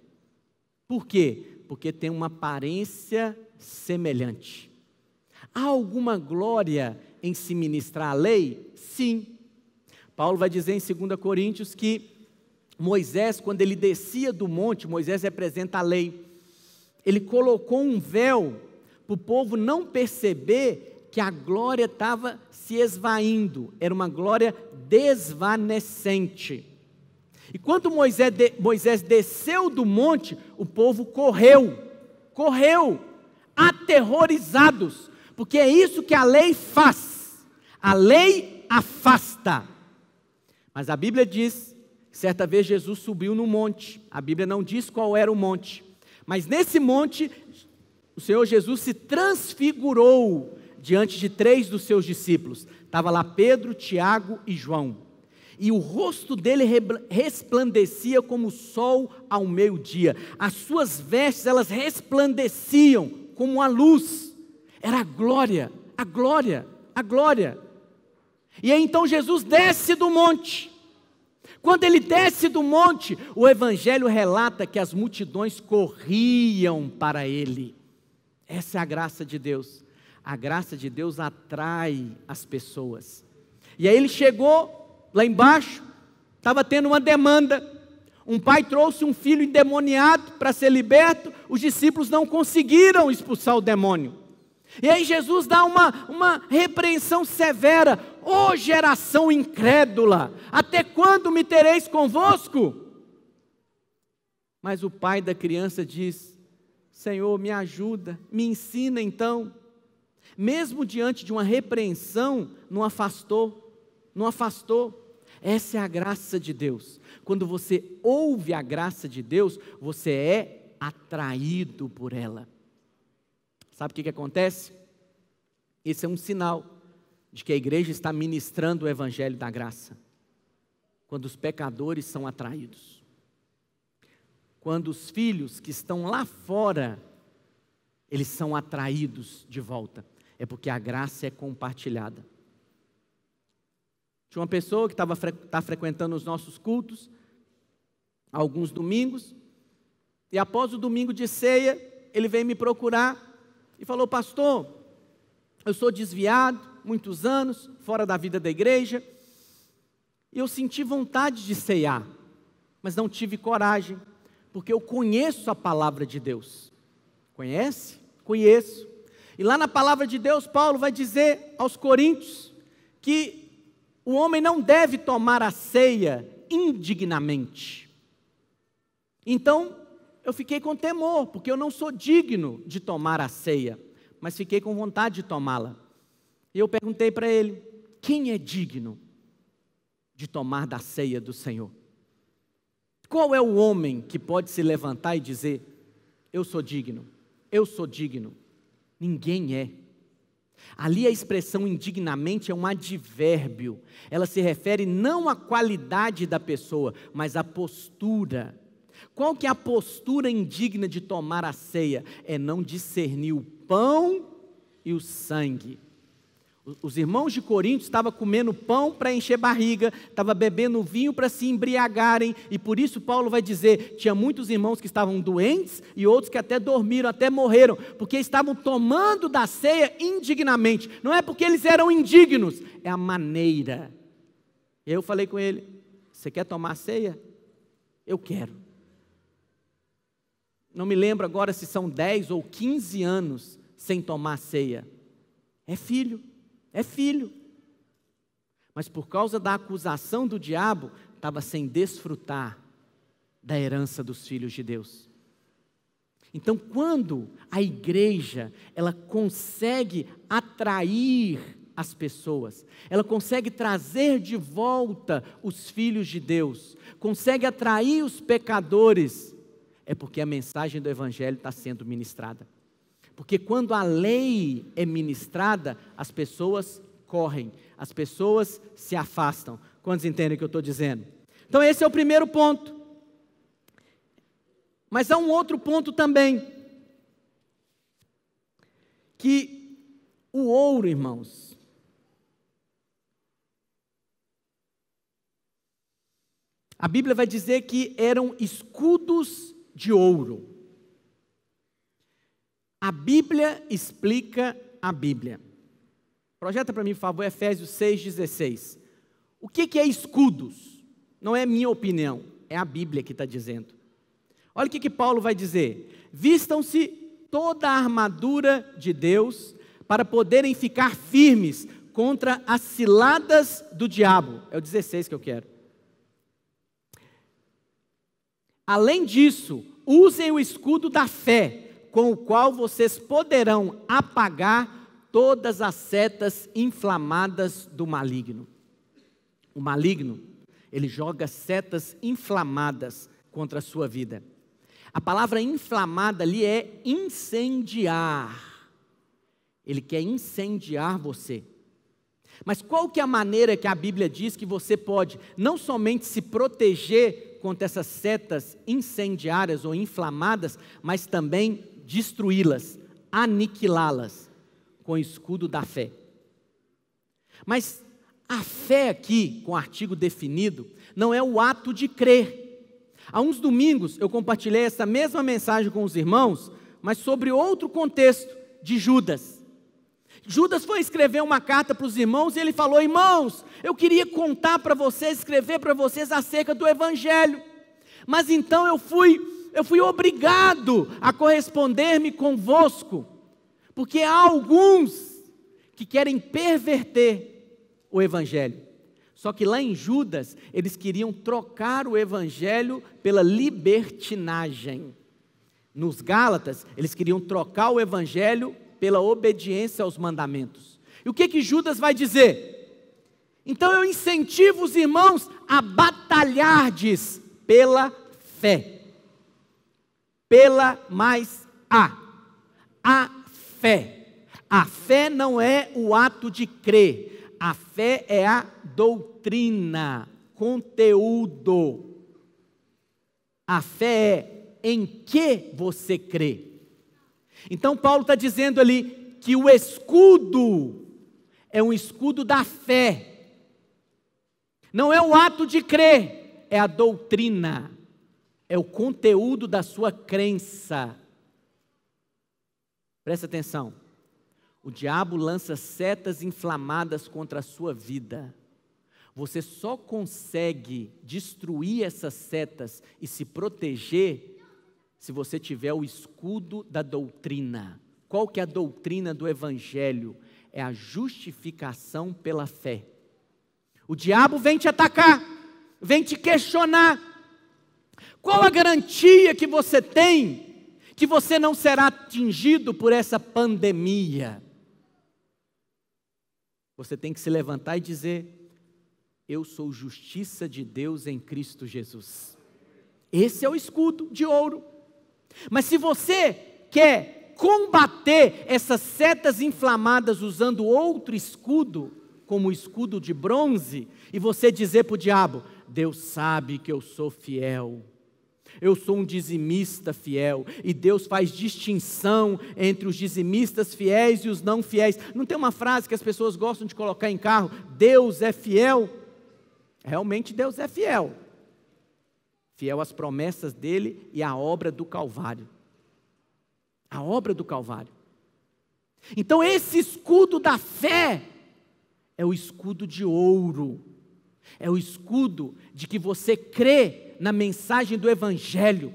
Por quê? Porque tem uma aparência semelhante. Há alguma glória em se ministrar a lei? Sim. Paulo vai dizer em 2 Coríntios que Moisés, quando ele descia do monte, Moisés representa a lei, ele colocou um véu para o povo não perceber que a glória estava se esvaindo, era uma glória desvanecente. E quando Moisés desceu do monte, o povo correu, aterrorizados, porque é isso que a lei faz, a lei afasta. Mas a Bíblia diz, certa vez Jesus subiu no monte, a Bíblia não diz qual era o monte, mas nesse monte, o Senhor Jesus se transfigurou diante de 3 dos seus discípulos, estava lá Pedro, Tiago e João, e o rosto dele resplandecia como o sol ao meio-dia, as suas vestes, elas resplandeciam como a luz, era a glória, a glória, a glória. E aí então Jesus desce do monte. Quando ele desce do monte, o Evangelho relata que as multidões corriam para ele. Essa é a graça de Deus. A graça de Deus atrai as pessoas. E aí ele chegou lá embaixo, estava tendo uma demanda. Um pai trouxe um filho endemoniado para ser liberto, os discípulos não conseguiram expulsar o demônio. E aí Jesus dá uma repreensão severa: ó geração incrédula, até quando me tereis convosco? Mas o pai da criança diz: Senhor, me ajuda, me ensina então. Mesmo diante de uma repreensão, não afastou. Essa é a graça de Deus. Quando você ouve a graça de Deus, você é atraído por ela. Sabe o que acontece? Esse é um sinal de que a igreja está ministrando o evangelho da graça. Quando os pecadores são atraídos. Quando os filhos que estão lá fora, eles são atraídos de volta. É porque a graça é compartilhada. Tinha uma pessoa que está frequentando os nossos cultos, alguns domingos, e após o domingo de ceia, ele veio me procurar e falou: pastor, eu sou desviado, muitos anos, fora da vida da igreja, e eu senti vontade de ceiar, mas não tive coragem, porque eu conheço a palavra de Deus. Conhece? Conheço. E lá na palavra de Deus, Paulo vai dizer aos coríntios que o homem não deve tomar a ceia indignamente. Então, eu fiquei com temor, porque eu não sou digno de tomar a ceia, mas fiquei com vontade de tomá-la. E eu perguntei para ele: quem é digno de tomar da ceia do Senhor? Qual é o homem que pode se levantar e dizer: eu sou digno, eu sou digno? Ninguém é. Ali a expressão indignamente é um advérbio. Ela se refere não à qualidade da pessoa, mas à postura. Qual que é a postura indigna de tomar a ceia? É não discernir o pão e o sangue. Os irmãos de Corinto estavam comendo pão para encher barriga, estavam bebendo vinho para se embriagarem, e por isso Paulo vai dizer, tinha muitos irmãos que estavam doentes, e outros que até dormiram, até morreram, porque estavam tomando da ceia indignamente. Não é porque eles eram indignos, é a maneira. E eu falei com ele: você quer tomar a ceia? Eu quero. Não me lembro agora se são 10 ou 15 anos sem tomar ceia. É filho. É filho, mas por causa da acusação do diabo, estava sem desfrutar da herança dos filhos de Deus. Então, quando a igreja, ela consegue atrair as pessoas, ela consegue trazer de volta os filhos de Deus, consegue atrair os pecadores, é porque a mensagem do evangelho está sendo ministrada. Porque quando a lei é ministrada, as pessoas correm, as pessoas se afastam. Quantos entendem o que eu estou dizendo? Então esse é o primeiro ponto. Mas há um outro ponto também. Que o ouro, irmãos, a Bíblia vai dizer que eram escudos de ouro. A Bíblia explica a Bíblia. Projeta para mim, por favor, Efésios 6,16. O que é escudos? Não é minha opinião, é a Bíblia que está dizendo. Olha o que Paulo vai dizer. Vistam-se toda a armadura de Deus para poderem ficar firmes contra as ciladas do diabo. É o 16 que eu quero. Além disso, usem o escudo da fé, com o qual vocês poderão apagar todas as setas inflamadas do maligno. O maligno, ele joga setas inflamadas contra a sua vida. A palavra inflamada ali é incendiar. Ele quer incendiar você. Mas qual que é a maneira que a Bíblia diz que você pode não somente se proteger contra essas setas incendiárias ou inflamadas, mas também destruí-las, aniquilá-las com o escudo da fé? Mas a fé aqui, com artigo definido, não é o ato de crer. Há uns domingos eu compartilhei essa mesma mensagem com os irmãos, mas sobre outro contexto de Judas. Judas foi escrever uma carta para os irmãos e ele falou: irmãos, eu queria contar para vocês, escrever para vocês acerca do Evangelho, mas então eu fui obrigado a corresponder-me convosco, porque há alguns que querem perverter o Evangelho. Só que lá em Judas, eles queriam trocar o Evangelho pela libertinagem. Nos Gálatas, eles queriam trocar o Evangelho pela obediência aos mandamentos. E o que Judas vai dizer? Então eu incentivo os irmãos a batalhardes pela fé. Pela mais a fé. A fé não é o ato de crer. A fé é a doutrina, conteúdo. A fé é em que você crê. Então Paulo está dizendo ali que o escudo é um escudo da fé. Não é o ato de crer, é a doutrina, é o conteúdo da sua crença. Presta atenção, o diabo lança setas inflamadas contra a sua vida. Você só consegue destruir essas setas e se proteger se você tiver o escudo da doutrina. Qual que é a doutrina do Evangelho? É a justificação pela fé. O diabo vem te atacar, vem te questionar. Qual a garantia que você tem que você não será atingido por essa pandemia? Você tem que se levantar e dizer: eu sou justiça de Deus em Cristo Jesus. Esse é o escudo de ouro. Mas se você quer combater essas setas inflamadas usando outro escudo, como o escudo de bronze, e você dizer para o diabo: Deus sabe que eu sou fiel, eu sou um dizimista fiel, e Deus faz distinção entre os dizimistas fiéis e os não fiéis. Não tem uma frase que as pessoas gostam de colocar em carro: Deus é fiel? Realmente Deus é fiel. Fiel às promessas dele e à obra do Calvário. A obra do Calvário. Então esse escudo da fé é o escudo de ouro. É o escudo de que você crê na mensagem do Evangelho.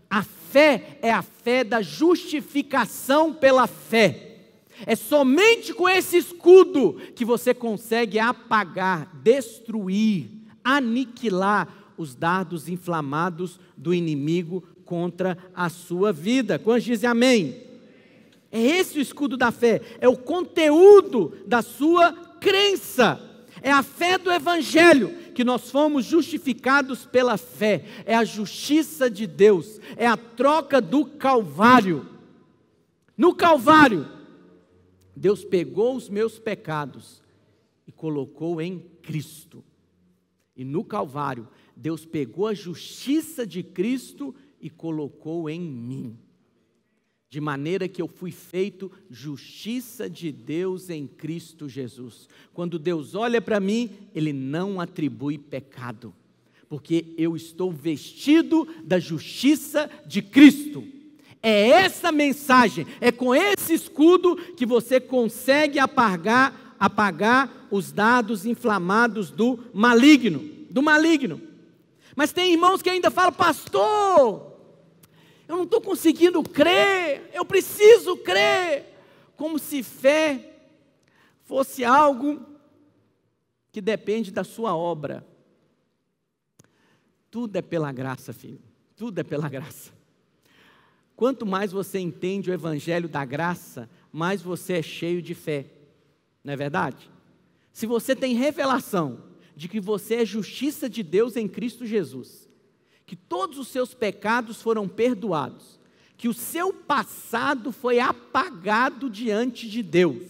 A fé é a fé da justificação pela fé. É somente com esse escudo que você consegue apagar, destruir, aniquilar os dardos inflamados do inimigo contra a sua vida. Quantos dizem amém? É esse o escudo da fé, é o conteúdo da sua crença. É a fé do Evangelho, que nós fomos justificados pela fé. É a justiça de Deus, é a troca do Calvário. No Calvário, Deus pegou os meus pecados e colocou em Cristo. E no Calvário, Deus pegou a justiça de Cristo e colocou em mim. De maneira que eu fui feito justiça de Deus em Cristo Jesus. Quando Deus olha para mim, Ele não atribui pecado, porque eu estou vestido da justiça de Cristo. É essa mensagem, é com esse escudo que você consegue apagar os dardos inflamados do maligno. Mas tem irmãos que ainda falam: pastor, eu não estou conseguindo crer, eu preciso crer. Como se fé fosse algo que depende da sua obra. Tudo é pela graça, filho, tudo é pela graça. Quanto mais você entende o Evangelho da graça, mais você é cheio de fé, não é verdade? Se você tem revelação de que você é justiça de Deus em Cristo Jesus, que todos os seus pecados foram perdoados, que o seu passado foi apagado diante de Deus,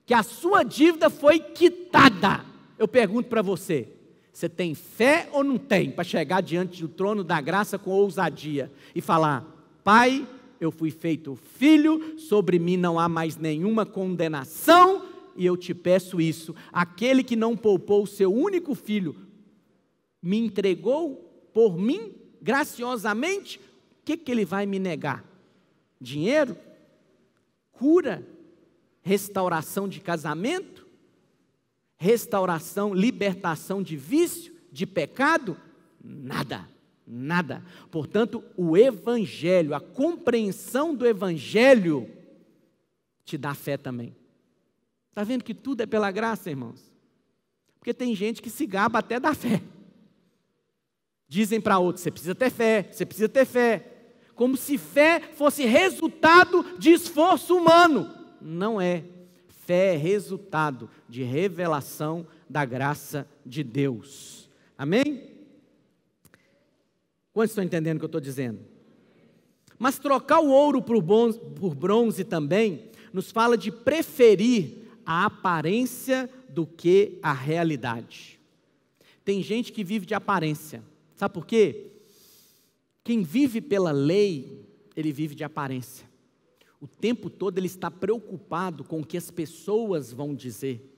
que a sua dívida foi quitada. Eu pergunto para você: você tem fé ou não tem para chegar diante do trono da graça com ousadia e falar: Pai, eu fui feito filho, sobre mim não há mais nenhuma condenação, e eu te peço isso, aquele que não poupou o seu único filho, me entregou por mim, graciosamente, o que ele vai me negar? Dinheiro? Cura? Restauração de casamento? Restauração, libertação de vício, de pecado? Nada. Nada. Portanto, o Evangelho, a compreensão do Evangelho, te dá fé também. Está vendo que tudo é pela graça, irmãos? Porque tem gente que se gaba até da fé. Dizem para outros: você precisa ter fé, você precisa ter fé. Como se fé fosse resultado de esforço humano. Não é. Fé é resultado de revelação da graça de Deus. Amém? Quantos estão entendendo o que eu estou dizendo? Mas trocar o ouro por bronze também nos fala de preferir a aparência do que a realidade. Tem gente que vive de aparência. Sabe por quê? Quem vive pela lei, ele vive de aparência. O tempo todo ele está preocupado com o que as pessoas vão dizer.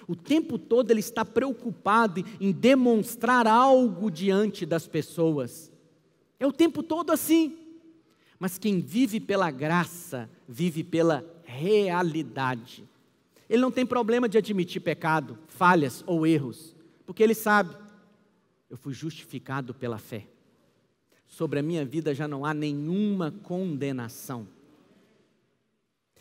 O tempo todo ele está preocupado em demonstrar algo diante das pessoas. É o tempo todo assim. Mas quem vive pela graça, vive pela realidade. Ele não tem problema de admitir pecado, falhas ou erros, porque ele sabe, eu fui justificado pela fé. Sobre a minha vida já não há nenhuma condenação.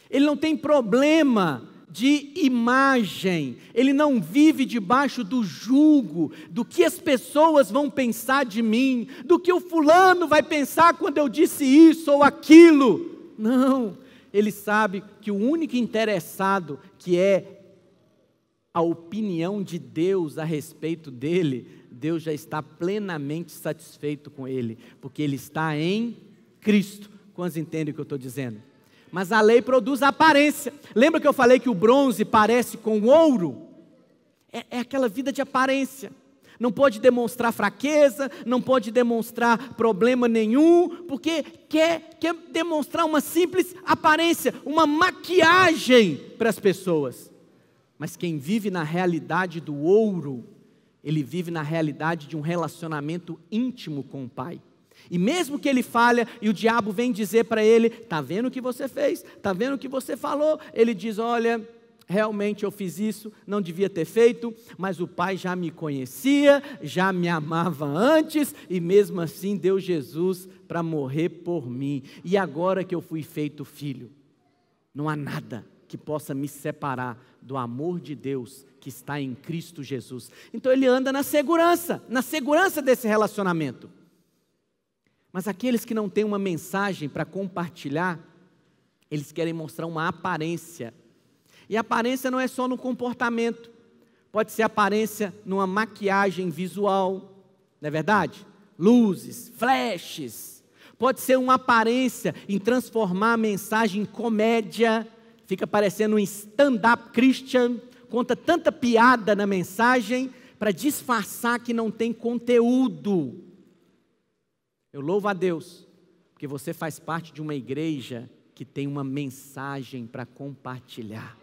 Ele não tem problema de imagem, ele não vive debaixo do jugo, do que as pessoas vão pensar de mim, do que o fulano vai pensar quando eu disse isso ou aquilo. Não, ele sabe que o único interessado, que é a opinião de Deus a respeito dele, Deus já está plenamente satisfeito com ele, porque ele está em Cristo. Quantos entendem o que eu estou dizendo? Mas a lei produz aparência. Lembra que eu falei que o bronze parece com o ouro? É aquela vida de aparência. Não pode demonstrar fraqueza, não pode demonstrar problema nenhum, porque quer demonstrar uma simples aparência, uma maquiagem para as pessoas. Mas quem vive na realidade do ouro, ele vive na realidade de um relacionamento íntimo com o Pai. E mesmo que ele falha e o diabo vem dizer para ele, está vendo o que você fez? Está vendo o que você falou? Ele diz, olha, realmente eu fiz isso, não devia ter feito, mas o Pai já me conhecia, já me amava antes, e mesmo assim deu Jesus para morrer por mim. E agora que eu fui feito filho, não há nada que possa me separar do amor de Deus que está em Cristo Jesus. Então ele anda na segurança desse relacionamento. Mas aqueles que não têm uma mensagem para compartilhar, eles querem mostrar uma aparência. E a aparência não é só no comportamento, pode ser aparência numa maquiagem visual, não é verdade? Luzes, flashes, pode ser uma aparência em transformar a mensagem em comédia, fica parecendo um stand-up Christian, conta tanta piada na mensagem para disfarçar que não tem conteúdo. Eu louvo a Deus, porque você faz parte de uma igreja que tem uma mensagem para compartilhar.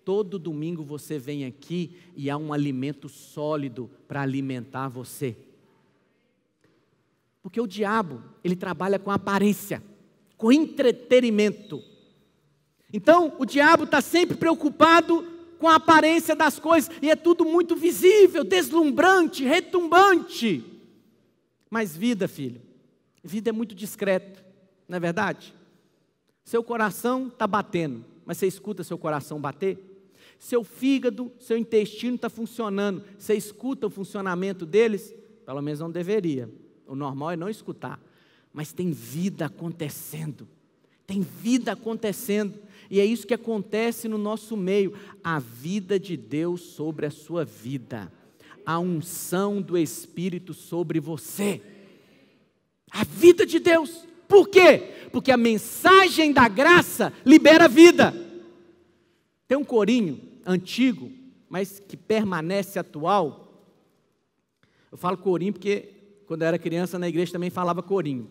Todo domingo você vem aqui e há um alimento sólido para alimentar você. Porque o diabo, ele trabalha com aparência, com entretenimento. Então, o diabo está sempre preocupado com a aparência das coisas, e é tudo muito visível, deslumbrante, retumbante. Mas vida, filho, vida é muito discreto, não é verdade? Seu coração está batendo, mas você escuta seu coração bater? Seu fígado, seu intestino está funcionando, você escuta o funcionamento deles? Pelo menos não deveria, o normal é não escutar, mas tem vida acontecendo, e é isso que acontece no nosso meio, a vida de Deus sobre a sua vida, a unção do Espírito sobre você, a vida de Deus. Por quê? Porque a mensagem da graça libera vida. Tem um corinho antigo, mas que permanece atual. Eu falo corinho porque quando eu era criança na igreja também falava corinho.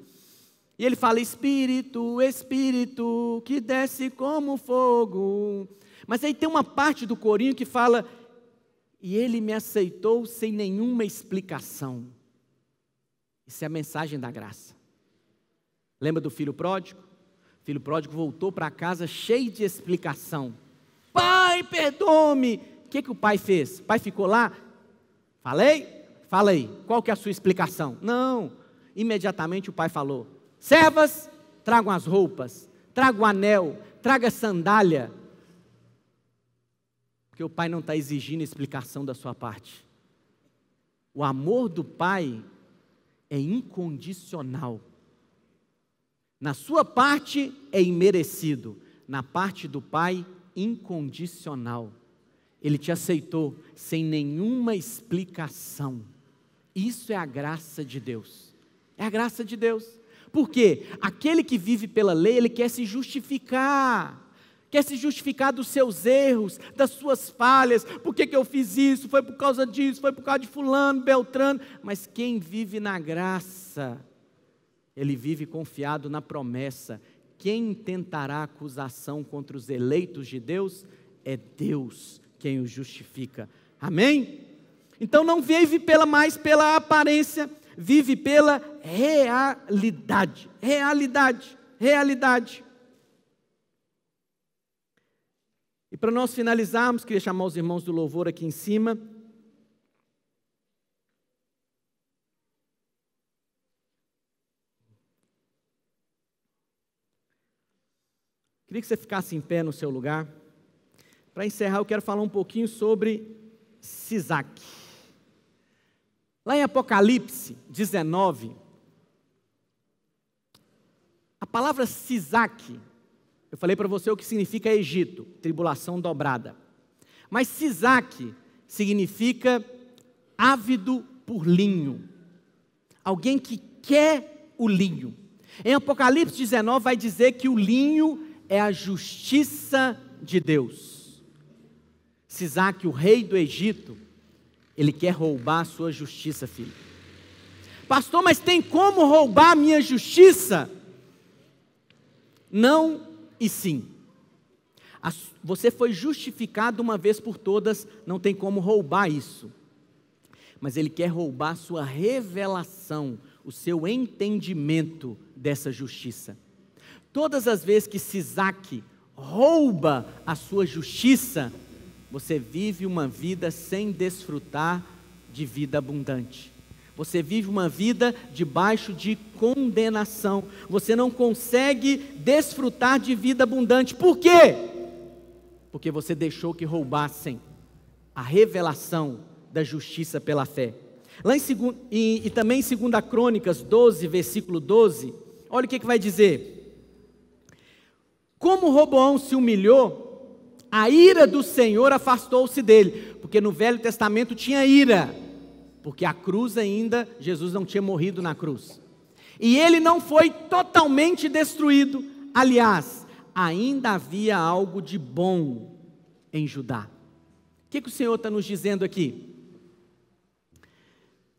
E ele fala, Espírito, Espírito, que desce como fogo. Mas aí tem uma parte do corinho que fala, e ele me aceitou sem nenhuma explicação. Isso é a mensagem da graça. Lembra do filho pródigo? O filho pródigo voltou para casa cheio de explicação. Pai, perdoa-me. O que o pai fez? O pai ficou lá? Falei. Qual que é a sua explicação? Não. Imediatamente o pai falou, servas, tragam as roupas, traga o anel, traga a sandália. Porque o pai não está exigindo explicação da sua parte. O amor do pai é incondicional. Na sua parte é imerecido, na parte do Pai, incondicional. Ele te aceitou sem nenhuma explicação. Isso é a graça de Deus. É a graça de Deus. Por quê? Aquele que vive pela lei, ele quer se justificar. Quer se justificar dos seus erros, das suas falhas. Por que eu fiz isso? Foi por causa disso, foi por causa de fulano, beltrano. Mas quem vive na graça, ele vive confiado na promessa. Quem intentará acusação contra os eleitos de Deus? É Deus quem os justifica. Amém? Então não vive mais pela aparência, vive pela realidade. Realidade. E para nós finalizarmos, queria chamar os irmãos do louvor aqui em cima. Queria que você ficasse em pé no seu lugar. Para encerrar, eu quero falar um pouquinho sobre Sisac. Lá em Apocalipse 19, a palavra Sisac, eu falei para você o que significa Egito, tribulação dobrada. Mas Sisac significa ávido por linho. Alguém que quer o linho. Em Apocalipse 19 vai dizer que o linho é a justiça de Deus. Sisac, o rei do Egito, ele quer roubar a sua justiça, filho. Pastor, mas tem como roubar a minha justiça? Não e sim. Você foi justificado uma vez por todas, não tem como roubar isso. Mas ele quer roubar a sua revelação, o seu entendimento dessa justiça. Todas as vezes que Sisac rouba a sua justiça, você vive uma vida sem desfrutar de vida abundante. Você vive uma vida debaixo de condenação. Você não consegue desfrutar de vida abundante. Por quê? Porque você deixou que roubassem a revelação da justiça pela fé. Lá e também em 2 Crônicas 12, versículo 12, olha o que vai dizer. Como Roboão se humilhou, a ira do Senhor afastou-se dele. Porque no Velho Testamento tinha ira. Porque a cruz ainda, Jesus não tinha morrido na cruz. E ele não foi totalmente destruído. Aliás, ainda havia algo de bom em Judá. O que o Senhor está nos dizendo aqui?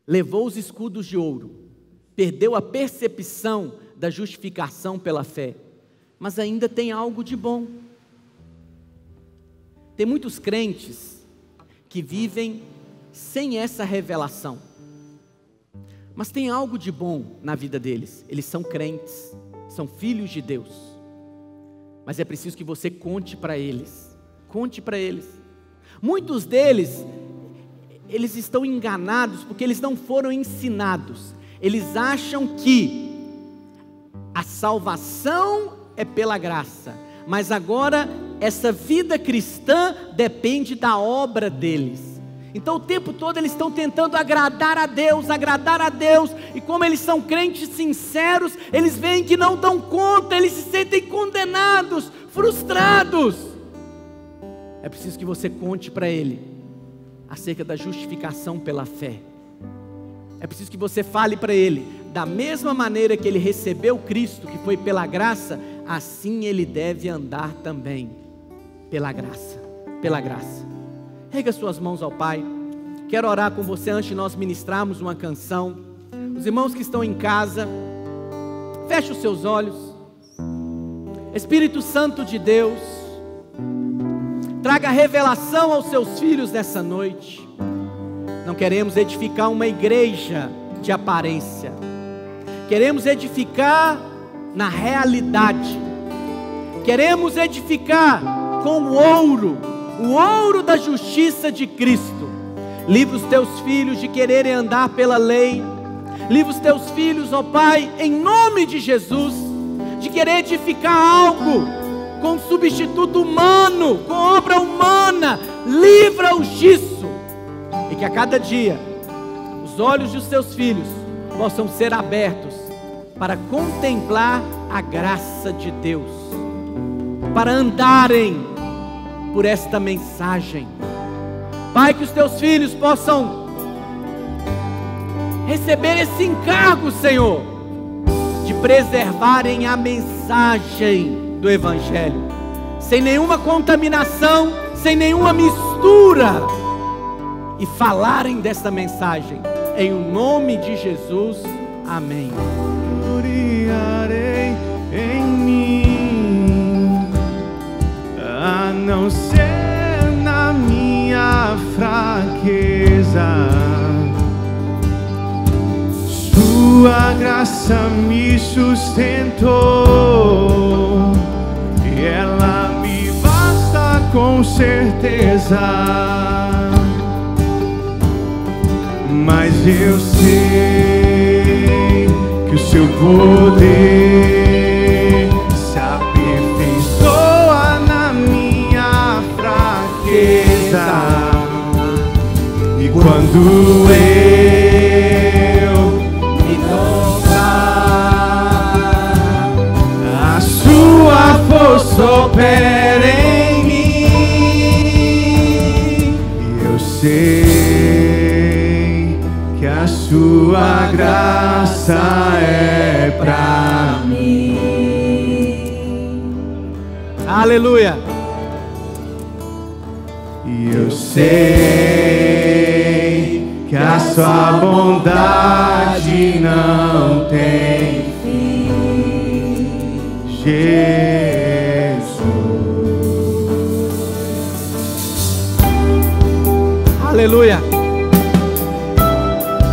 Levou os escudos de ouro, perdeu a percepção da justificação pela fé, mas ainda tem algo de bom. Tem muitos crentes que vivem sem essa revelação, mas tem algo de bom na vida deles. Eles são crentes, são filhos de Deus, mas é preciso que você conte para eles. Muitos deles, eles estão enganados porque eles não foram ensinados. Eles acham que a salvação é pela graça, mas agora essa vida cristã depende da obra deles. Então o tempo todo eles estão tentando agradar a Deus, e como eles são crentes sinceros, eles veem que não dão conta, eles se sentem condenados, frustrados. É preciso que você conte para ele acerca da justificação pela fé. É preciso que você fale para ele, da mesma maneira que ele recebeu Cristo, que foi pela graça, assim ele deve andar também, pela graça. Erga suas mãos ao Pai. Quero orar com você antes de nós ministrarmos uma canção. Os irmãos que estão em casa, feche os seus olhos. Espírito Santo de Deus, traga revelação aos seus filhos nessa noite. Não queremos edificar uma igreja de aparência. Queremos edificar na realidade. Queremos edificar com o ouro da justiça de Cristo. Livra os teus filhos de quererem andar pela lei. Livra os teus filhos, ó Pai, em nome de Jesus, de querer edificar algo com substituto humano, com obra humana. Livra-os disso. E que a cada dia os olhos dos teus filhos possam ser abertos para contemplar a graça de Deus, para andarem por esta mensagem, Pai, que os teus filhos possam receber esse encargo, Senhor, de preservarem a mensagem do Evangelho, sem nenhuma contaminação, sem nenhuma mistura, e falarem desta mensagem, em nome de Jesus, amém. Gloriarei em mim, a não ser na minha fraqueza. Sua graça me sustentou, e ela me basta com certeza. Mas eu sei que o seu poder se aperfeiçoa na minha fraqueza. E quando eu me dobrar, a sua força opera em mim. E eu sei que a sua graça é pra mim. Aleluia. E eu sei que a sua bondade não tem fim, Jesus. Aleluia.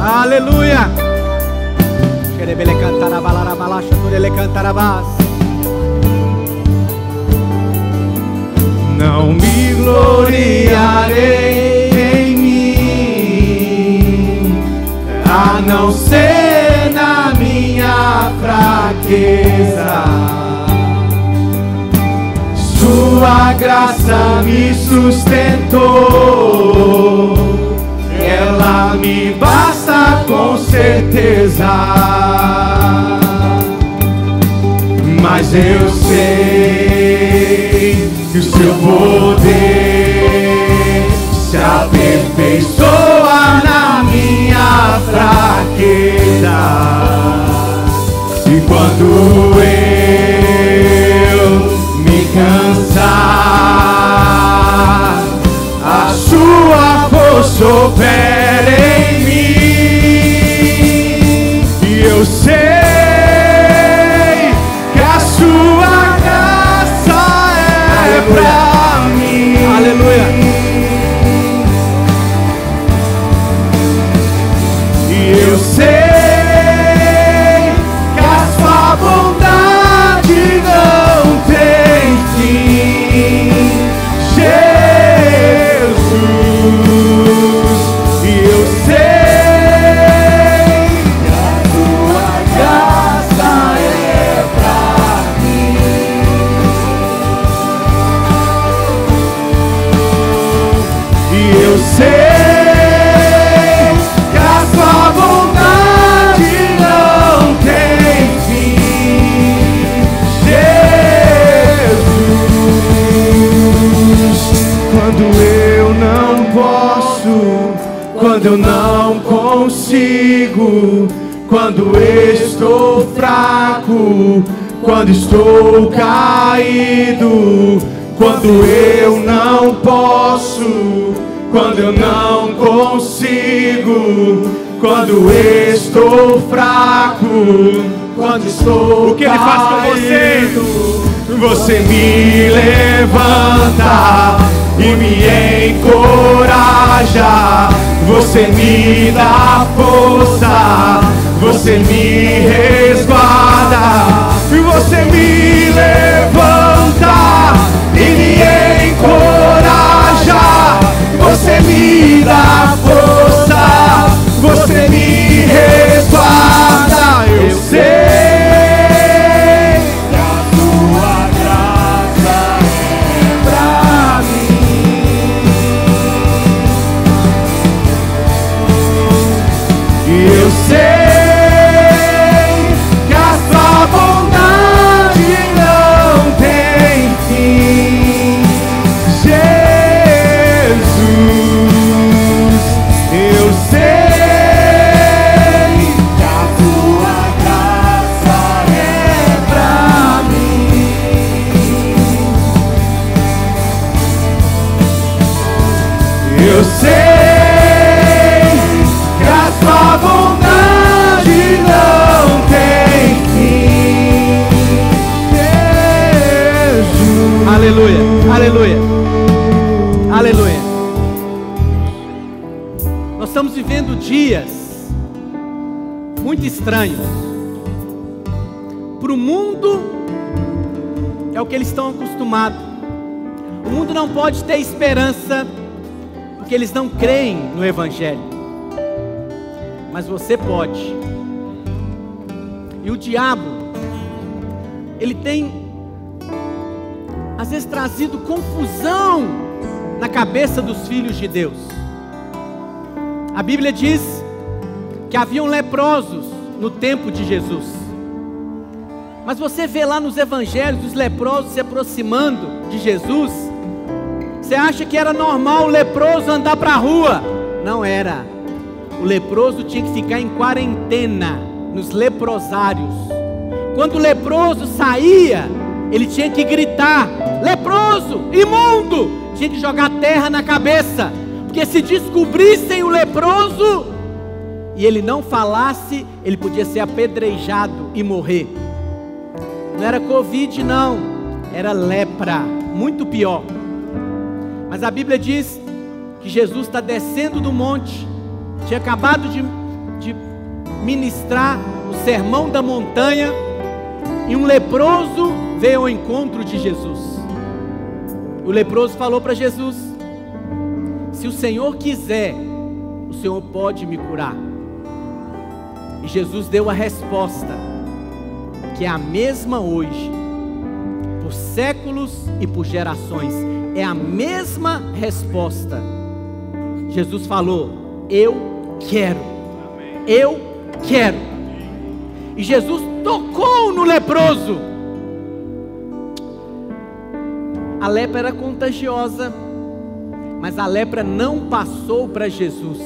Aleluia. Não me gloriarei em mim, a não ser na minha fraqueza. Sua graça me sustentou, ela me basta com certeza. Mas eu sei que o seu poder se aperfeiçoa na minha fraqueza. E quando eu me cansar, a sua força opera em mim. E eu sei que a sua graça é pra mim. Aleluia. E eu sei que a sua bondade não tem fim, Jesus. E eu sei que a sua graça é pra mim. E eu sei que a sua bondade não tem fim, Jesus. Quando eu não posso, quando eu não consigo, quando estou fraco, quando estou caído, quando eu não posso, quando eu não consigo, quando estou fraco, quando estou O que ele faz com você? você me levanta e me encoraja, você me dá força, você me resguarda, você me levanta e me encoraja, você me dá força, você me resguarda. Eu sei que a sua graça é pra mim. E eu sei que a sua bondade não tem Eu sei que a tua bondade não tem fim, Jesus. Aleluia, aleluia, aleluia. Nós estamos vivendo dias muito estranhos. Para o mundo é o que eles estão acostumados. O mundo não pode ter esperança porque eles não creem no Evangelho. Mas você pode. E o diabo, ele tem às vezes trazido confusão na cabeça dos filhos de Deus. A Bíblia diz que haviam leprosos no tempo de Jesus. Mas você vê lá nos evangelhos os leprosos se aproximando de Jesus. Você acha que era normal o leproso andar para a rua? Não era. O leproso tinha que ficar em quarentena nos leprosários. Quando o leproso saía, ele tinha que gritar: leproso, imundo! Tinha que jogar terra na cabeça, porque se descobrissem o leproso e ele não falasse, ele podia ser apedrejado e morrer. Não era Covid não, era lepra, muito pior. Mas a Bíblia diz que Jesus está descendo do monte, tinha acabado de ministrar o sermão da montanha, e um leproso veio ao encontro de Jesus. O leproso falou para Jesus: se o Senhor quiser, o Senhor pode me curar. E Jesus deu a resposta, que é a mesma hoje, por séculos e por gerações. É a mesma resposta. Jesus falou: eu quero, eu quero. E Jesus tocou no leproso. A lepra era contagiosa, mas a lepra não passou para Jesus.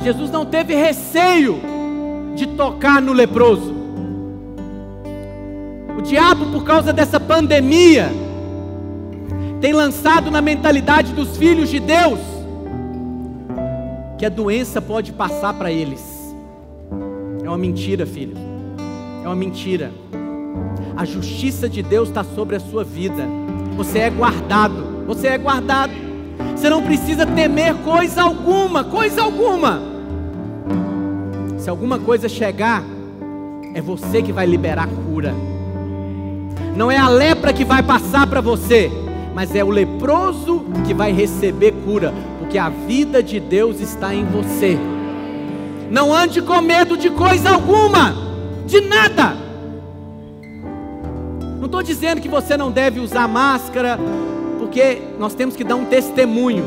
Jesus não teve receio de tocar no leproso. O diabo, por causa dessa pandemia, tem lançado na mentalidade dos filhos de Deus que a doença pode passar para eles. É uma mentira, filho. É uma mentira. A justiça de Deus está sobre a sua vida. Você é guardado. Você é guardado. Você não precisa temer coisa alguma. Coisa alguma. Se alguma coisa chegar, é você que vai liberar cura. Não é a lepra que vai passar para você, mas é o leproso que vai receber cura, porque a vida de Deus está em você. Não ande com medo de coisa alguma, de nada. Não estou dizendo que você não deve usar máscara, porque nós temos que dar um testemunho.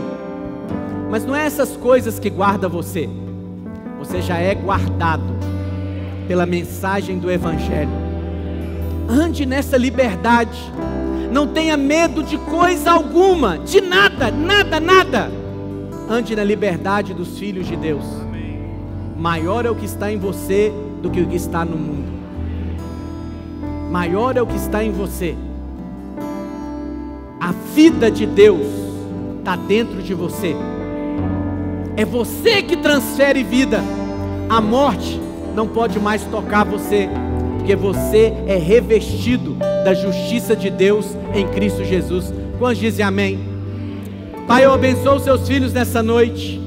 Mas não é essas coisas que guardam você. Você já é guardado pela mensagem do Evangelho. Ande nessa liberdade. Não tenha medo de coisa alguma, de nada, nada, nada. Ande na liberdade dos filhos de Deus. Maior é o que está em você do que o que está no mundo. Maior é o que está em você. A vida de Deus está dentro de você. É você que transfere vida. A morte não pode mais tocar você, porque você é revestido da justiça de Deus em Cristo Jesus. Quantos dizem amém? Pai, eu abençoo os seus filhos nessa noite.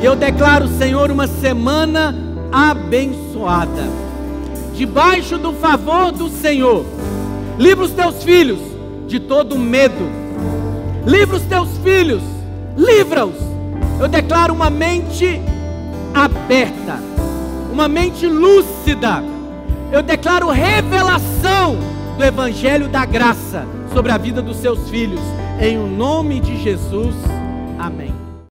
Eu declaro, Senhor, uma semana abençoada, debaixo do favor do Senhor. Livra os teus filhos de todo medo. Livra os teus filhos, livra-os. Eu declaro uma mente aberta, uma mente lúcida. Eu declaro revelação do Evangelho da Graça sobre a vida dos seus filhos, em o nome de Jesus, amém.